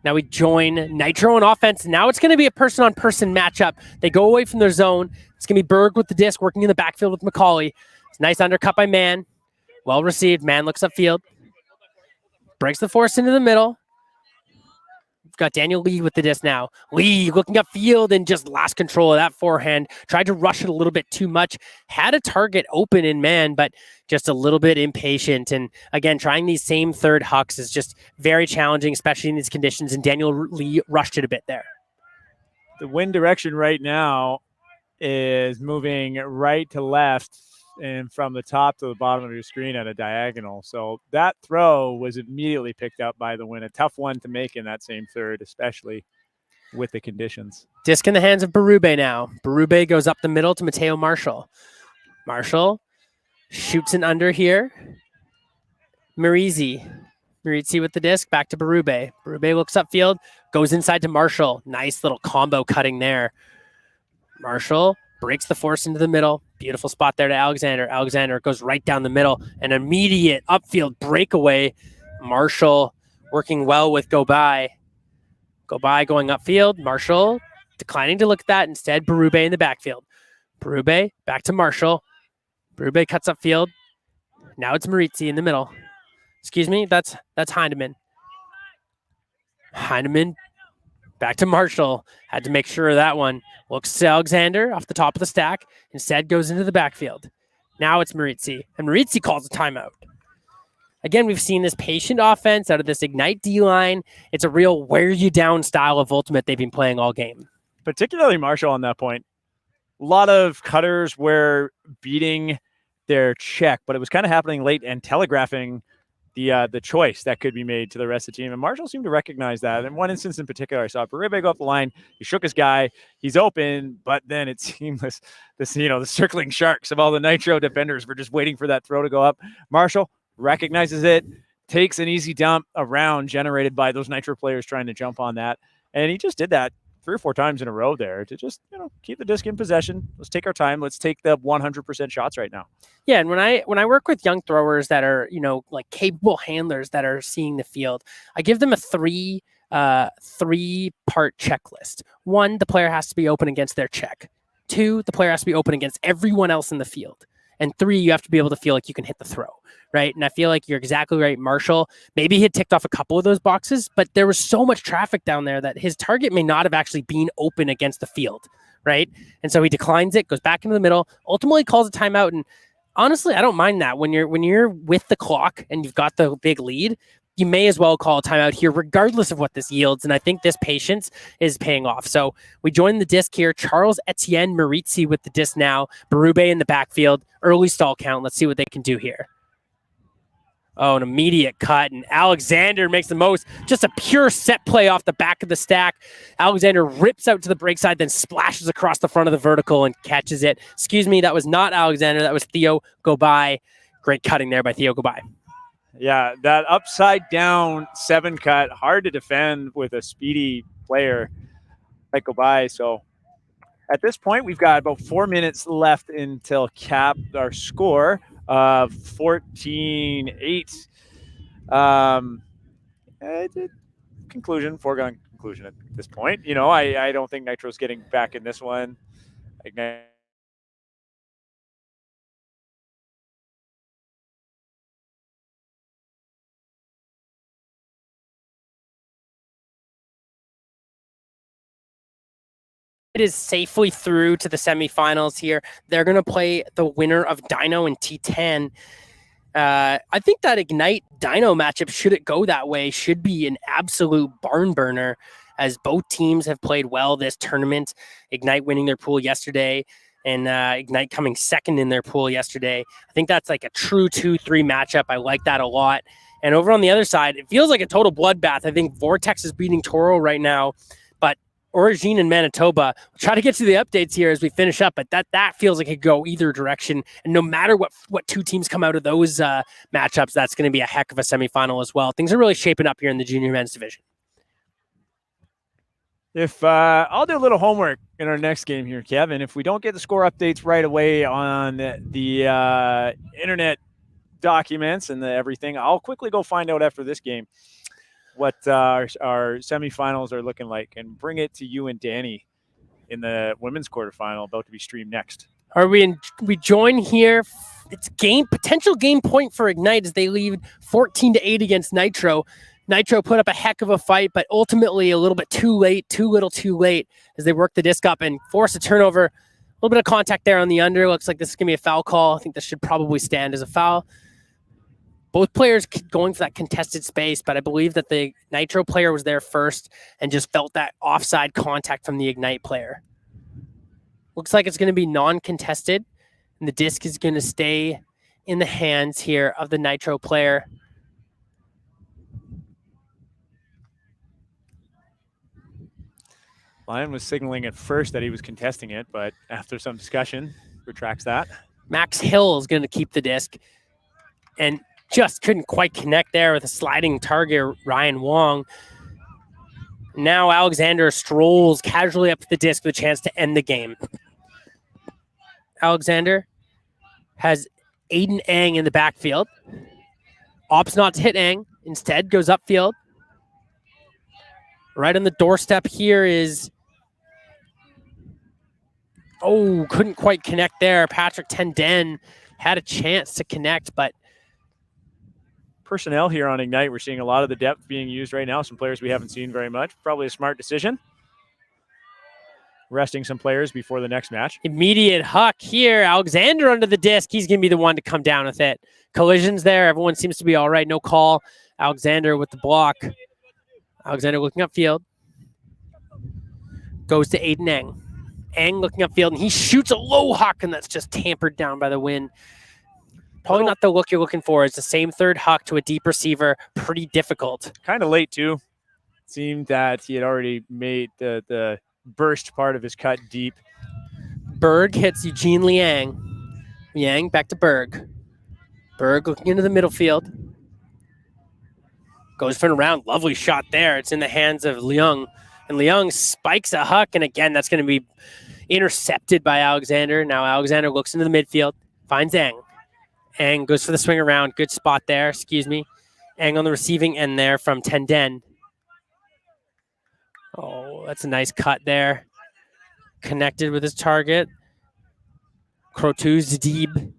C: Now we join Nitro on offense. Now it's going to be a person-on-person matchup. They go away from their zone. It's going to be Berg with the disc, working in the backfield with McCauley. It's a nice undercut by Mann. Well received. Mann looks upfield. Breaks the force into the middle. We've got Daniel Lee with the disc now. Lee looking upfield and just lost control of that forehand. Tried to rush it a little bit too much. Had a target open in man, but just a little bit impatient. And again, trying these same third hucks is just very challenging, especially in these conditions. And Daniel Lee rushed it a bit there.
D: The wind direction right now is moving right to left and from the top to the bottom of your screen at a diagonal. So that throw was immediately picked up by the wind. A tough one to make in that same third, especially with the conditions.
C: Disc in the hands of Berube now. Berube goes up the middle to Mateo Marshall. Marshall shoots an under here. Marizzi with the disc, back to Berube. Berube looks upfield, goes inside to Marshall. Nice little combo cutting there. Marshall breaks the force into the middle. Beautiful spot there to Alexander. Alexander goes right down the middle. An immediate upfield breakaway. Marshall working well with Go By. Go By going upfield. Marshall declining to look at that. Instead, Berube in the backfield. Berube back to Marshall. Berube cuts upfield. Now it's Marizzi in the middle. Excuse me, that's Heineman. Heineman back to Marshall. Had to make sure of that one. Looks to Alexander off the top of the stack. Instead goes into the backfield. Now it's Marizzi. And Marizzi calls a timeout. Again, we've seen this patient offense out of this Ignite D-line. It's a real wear you down style of Ultimate they've been playing all game.
D: Particularly Marshall on that point. A lot of cutters were beating their check, but it was kind of happening late and telegraphing the choice that could be made to the rest of the team. And Marshall seemed to recognize that. In one instance in particular, I saw Berube go up the line. He shook his guy. He's open, but then it seemed the circling sharks of all the Nitro defenders were just waiting for that throw to go up. Marshall recognizes it, takes an easy dump around generated by those Nitro players trying to jump on that. And he just did that 3 or 4 times in a row there to just, keep the disc in possession. Let's take our time. Let's take the 100% shots right now.
C: Yeah, and when I work with young throwers that are, like capable handlers that are seeing the field, I give them a three-part checklist. 1, the player has to be open against their check. 2, the player has to be open against everyone else in the field. And 3, you have to be able to feel like you can hit the throw, right? And I feel like you're exactly right, Marshall. Maybe he had ticked off a couple of those boxes, but there was so much traffic down there that his target may not have actually been open against the field, right? And so he declines it, goes back into the middle, ultimately calls a timeout. And honestly, I don't mind that when you're with the clock and you've got the big lead. you may as well call a timeout here, regardless of what this yields. And I think this patience is paying off. So we join the disc here. Charles Etienne Maritzi with the disc now. Berube in the backfield. Early stall count. Let's see what they can do here. Oh, an immediate cut, and Alexander makes the most. Just a pure set play off the back of the stack. Alexander rips out to the break side, then splashes across the front of the vertical and catches it. Excuse me, that was not Alexander. That was Theo Gobai. Great cutting there by Theo Gobai.
D: Yeah, that upside down 7 cut, hard to defend with a speedy player like Gobai. So at this point, we've got about 4 minutes left until cap our score of 14-8. Foregone conclusion at this point. You know, I don't think Nitro's getting back in this one. Ignite.
C: It is safely through to the semifinals here. They're going to play the winner of Dino and T10. I think that Ignite Dino matchup, should it go that way, should be an absolute barn burner, as both teams have played well this tournament. Ignite winning their pool yesterday, and Ignite coming second in their pool yesterday. I think that's like a true 2-3 matchup. I like that a lot. And over on the other side, it feels like a total bloodbath. I think Vortex is beating Toro right now, but Origin and Manitoba. We'll try to get to the updates here as we finish up, but that feels like it could go either direction. And no matter what two teams come out of those matchups, that's going to be a heck of a semifinal as well. Things are really shaping up here in the junior men's division.
D: If I'll do a little homework in our next game here, Kevin. If we don't get the score updates right away on the internet documents and everything, I'll quickly go find out after this game what our semifinals are looking like, and bring it to you and Danny in the women's quarterfinal about to be streamed next.
C: We join here. It's potential game point for Ignite as they lead 14-8 against Nitro. Nitro put up a heck of a fight, but ultimately a little bit too late, too late as they work the disc up and force a turnover. A little bit of contact there on the under. Looks like this is going to be a foul call. I think this should probably stand as a foul. Both players going for that contested space, but I believe that the Nitro player was there first and just felt that offside contact from the Ignite player. Looks like it's going to be non-contested, and the disc is going to stay in the hands here of the Nitro player.
D: Lion was signaling at first that he was contesting it, but after some discussion, retracts that.
C: Max Hill is going to keep the disc, and just couldn't quite connect there with a sliding target, Ryan Wong. Now Alexander strolls casually up to the disc with a chance to end the game. Alexander has Aiden Ang in the backfield. Opts not to hit Ang. Instead, goes upfield. Right on the doorstep here is... Oh, couldn't quite connect there. Patrick Tenden had a chance to connect, but
D: personnel here on Ignite, we're seeing a lot of the depth being used right now. Some players we haven't seen very much. Probably a smart decision. Resting some players before the next match.
C: Immediate huck here. Alexander under the disc. He's going to be the one to come down with it. Collisions there. Everyone seems to be all right. No call. Alexander with the block. Alexander looking upfield. Goes to Aiden Ang. Ang looking upfield, and he shoots a low huck, and that's just tampered down by the wind. Probably not the look you're looking for. It's the same third huck to a deep receiver. Pretty difficult.
D: Kind of late, too. Seemed that he had already made the burst part of his cut deep.
C: Berg hits Eugene Liang. Liang back to Berg. Berg looking into the middle field. Goes for an around. Lovely shot there. It's in the hands of Liang. And Liang spikes a huck, and again, that's going to be intercepted by Alexander. Now Alexander looks into the midfield. Finds Ang. Ang goes for the swing around. Good spot there. Excuse me. Ang on the receiving end there from Tenden. Oh, that's a nice cut there. Connected with his target. Krotuz Deeb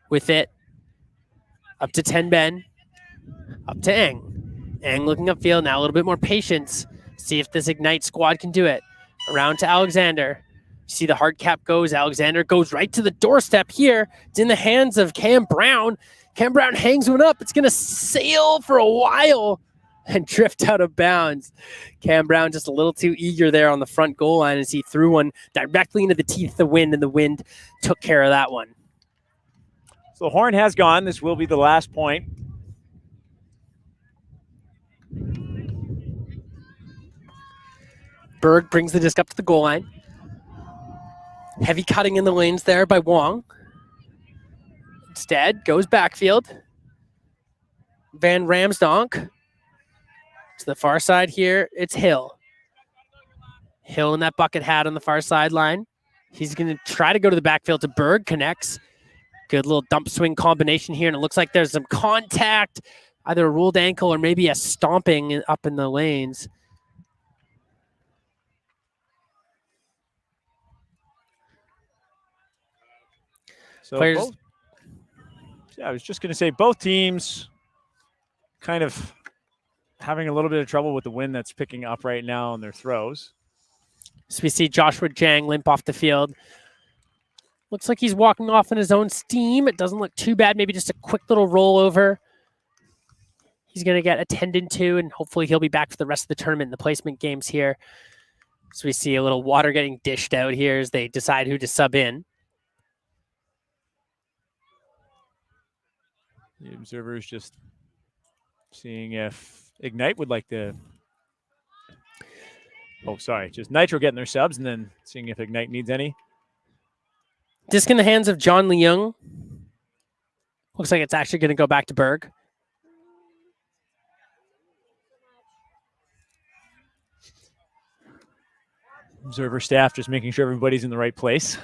C: with it. Up to Tenben. Up to Ang. Ang looking upfield. Now a little bit more patience. See if this Ignite squad can do it. Around to Alexander. See the hard cap goes. Alexander goes right to the doorstep here. It's in the hands of Cam Brown. Cam Brown hangs one up. It's going to sail for a while and drift out of bounds. Cam Brown just a little too eager there on the front goal line as he threw one directly into the teeth of the wind, and the wind took care of that one.
D: So the horn has gone. This will be the last point.
C: Berg brings the disc up to the goal line. Heavy cutting in the lanes there by Wong. Instead, goes backfield. Van Ramsdonk. To the far side here, it's Hill. Hill in that bucket hat on the far sideline. He's going to try to go to the backfield to Berg. Connects. Good little dump swing combination here, and it looks like there's some contact, either a ruled ankle or maybe a stomping up in the lanes.
D: So
C: Players,
D: I was just going to say both teams kind of having a little bit of trouble with the wind that's picking up right now on their throws.
C: so we see Joshua Jang limp off the field. Looks like he's walking off in his own steam. It doesn't look too bad. Maybe just a quick little rollover. He's going to get attended to, and hopefully he'll be back for the rest of the tournament in the placement games here. So we see a little water getting dished out here as they decide who to sub in.
D: The observers just seeing if Ignite would like to. Oh, sorry. Just Nitro getting their subs and then seeing if Ignite needs any.
C: Disc in the hands of John Leung. Looks like it's actually going to go back to Berg.
D: Observer staff just making sure everybody's in the right place.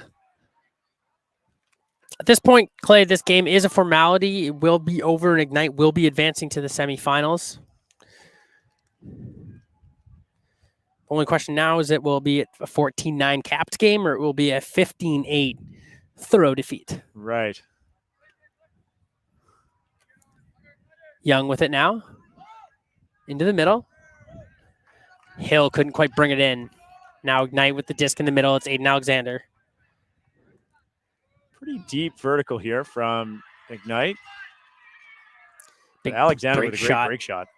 C: At this point, Clay, this game is a formality. It will be over, and Ignite will be advancing to the semifinals. Only question now is will be a 14-9 capped game, or it will be a 15-8 thorough defeat.
D: Right.
C: Young with it now. Into the middle. Hill couldn't quite bring it in. Now Ignite with the disc in the middle. It's Aiden Alexander.
D: Pretty deep vertical here from Ignite.
C: Big
D: Alexander
C: break
D: with a great
C: shot.
D: break shot.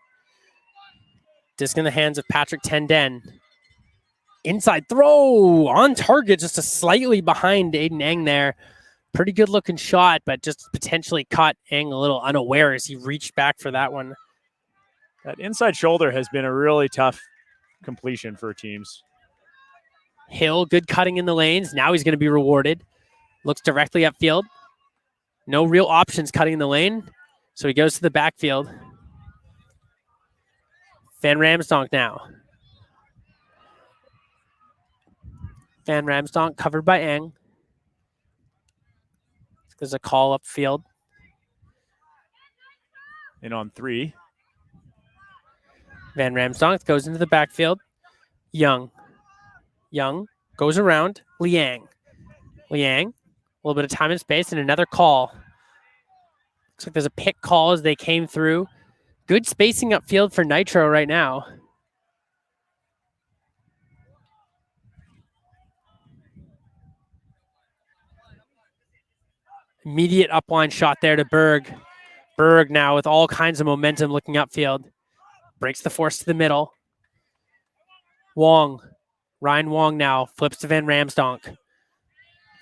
C: Disc in the hands of Patrick Tenden. Inside throw on target, just a slightly behind Aiden Eng there. Pretty good looking shot, but just potentially caught Eng a little unaware as he reached back for that one.
D: That inside shoulder has been a really tough completion for teams.
C: Hill, good cutting in the lanes. Now he's going to be rewarded. Looks directly upfield. No real options cutting in the lane. So he goes to the backfield. Van Ramsdonk now. Van Ramsdonk covered by Eng. There's a call upfield.
D: And on 3.
C: Van Ramsdonk goes into the backfield. Young goes around. Liang. A little bit of time and space and another call. Looks like there's a pick call as they came through. Good spacing upfield for Nitro right now. Immediate upline shot there to Berg. Berg now with all kinds of momentum looking upfield. Breaks the force to the middle. Ryan Wong now flips to Van Ramsdonk.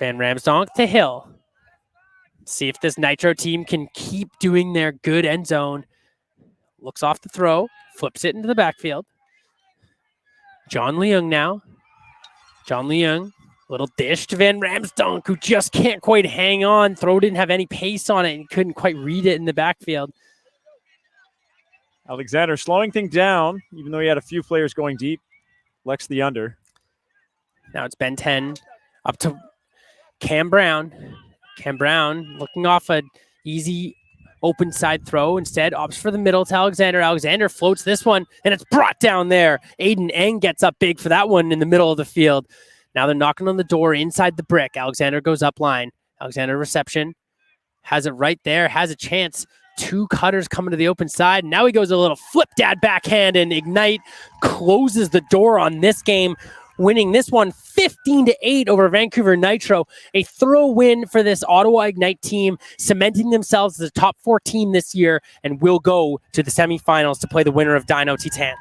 C: Van Ramsdonk to Hill. See if this Nitro team can keep doing their good end zone. Looks off the throw. Flips it into the backfield. John Leung now. John Leung. Little dish to Van Ramsdonk, who just can't quite hang on. Throw didn't have any pace on it and couldn't quite read it in the backfield.
D: Alexander slowing things down, even though he had a few players going deep. Lex the under.
C: Now it's Ben 10 up to Cam Brown. Cam Brown looking off an easy open side throw. Instead, opts for the middle to Alexander. Alexander floats this one, and it's brought down there. Aiden Eng gets up big for that one in the middle of the field. Now they're knocking on the door inside the brick. Alexander goes up line. Alexander reception. Has it right there. Has a chance. 2 cutters coming to the open side. Now he goes a little flip dad backhand, and Ignite closes the door on this game winning this one 15-8 over Vancouver Nitro. A thorough win for this Ottawa Ignite team, cementing themselves as a top 4 team this year, and will go to the semifinals to play the winner of Dino Titan.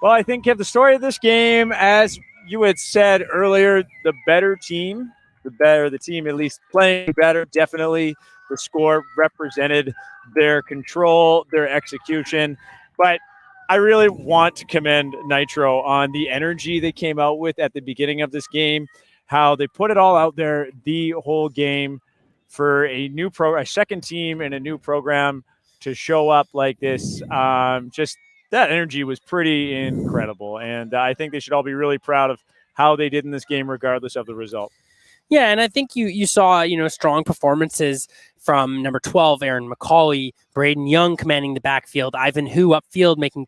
D: Well, I think, Kev, the story of this game, as you had said earlier, the better team, the team at least playing better, definitely the score represented their control, their execution. But I really want to commend Nitro on the energy they came out with at the beginning of this game, how they put it all out there the whole game for a second team and a new program to show up like this. Just that energy was pretty incredible. And I think they should all be really proud of how they did in this game, regardless of the result.
C: Yeah, and I think you saw, strong performances from number 12, Aaron McCauley, Braden Young commanding the backfield, Ivan Hu upfield making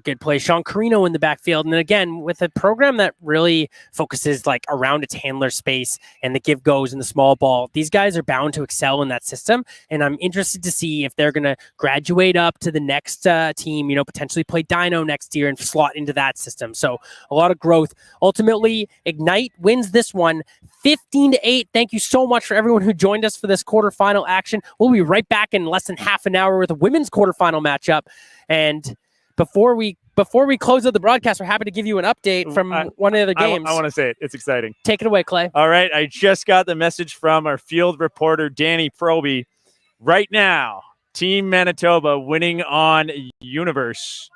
C: good plays, Sean Carino in the backfield. And again, with a program that really focuses like around its handler space and the give goes and the small ball, these guys are bound to excel in that system. And I'm interested to see if they're going to graduate up to the next team, potentially play Dino next year and slot into that system. So a lot of growth. Ultimately, Ignite wins this one 15-8. Thank you so much for everyone who joined us for this quarterfinal action. We'll be right back in less than half an hour with a women's quarterfinal matchup. And before we close out the broadcast, we're happy to give you an update from one of the other games.
D: I want to say it. It's exciting.
C: Take it away, Clay.
D: All right. I just got the message from our field reporter, Danny Proby. Right now, Team Manitoba winning on Universe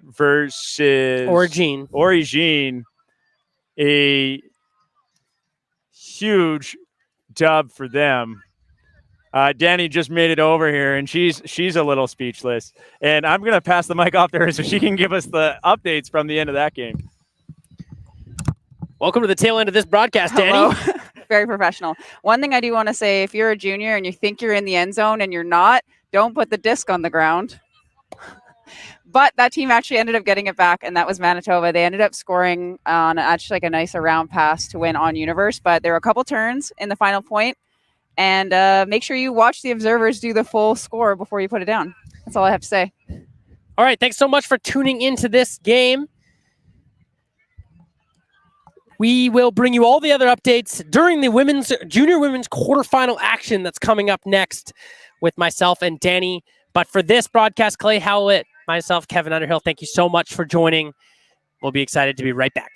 D: versus Origine. A huge dub for them. Danny just made it over here, and she's a little speechless. And I'm going to pass the mic off to her so she can give us the updates from the end of that game.
C: Welcome to the tail end of this broadcast, Danny.
E: Hello. Very professional. One thing I do want to say, if you're a junior and you think you're in the end zone and you're not, don't put the disc on the ground. But that team actually ended up getting it back, and that was Manitoba. They ended up scoring on actually like a nice around pass to win on Universe, but there were a couple turns in the final point. And make sure you watch the observers do the full score before you put it down. That's all I have to say.
C: All right. Thanks so much for tuning into this game. We will bring you all the other updates during the junior women's quarterfinal action that's coming up next with myself and Danny. But for this broadcast, Clay Howlett, myself, Kevin Underhill, thank you so much for joining. We'll be excited to be right back.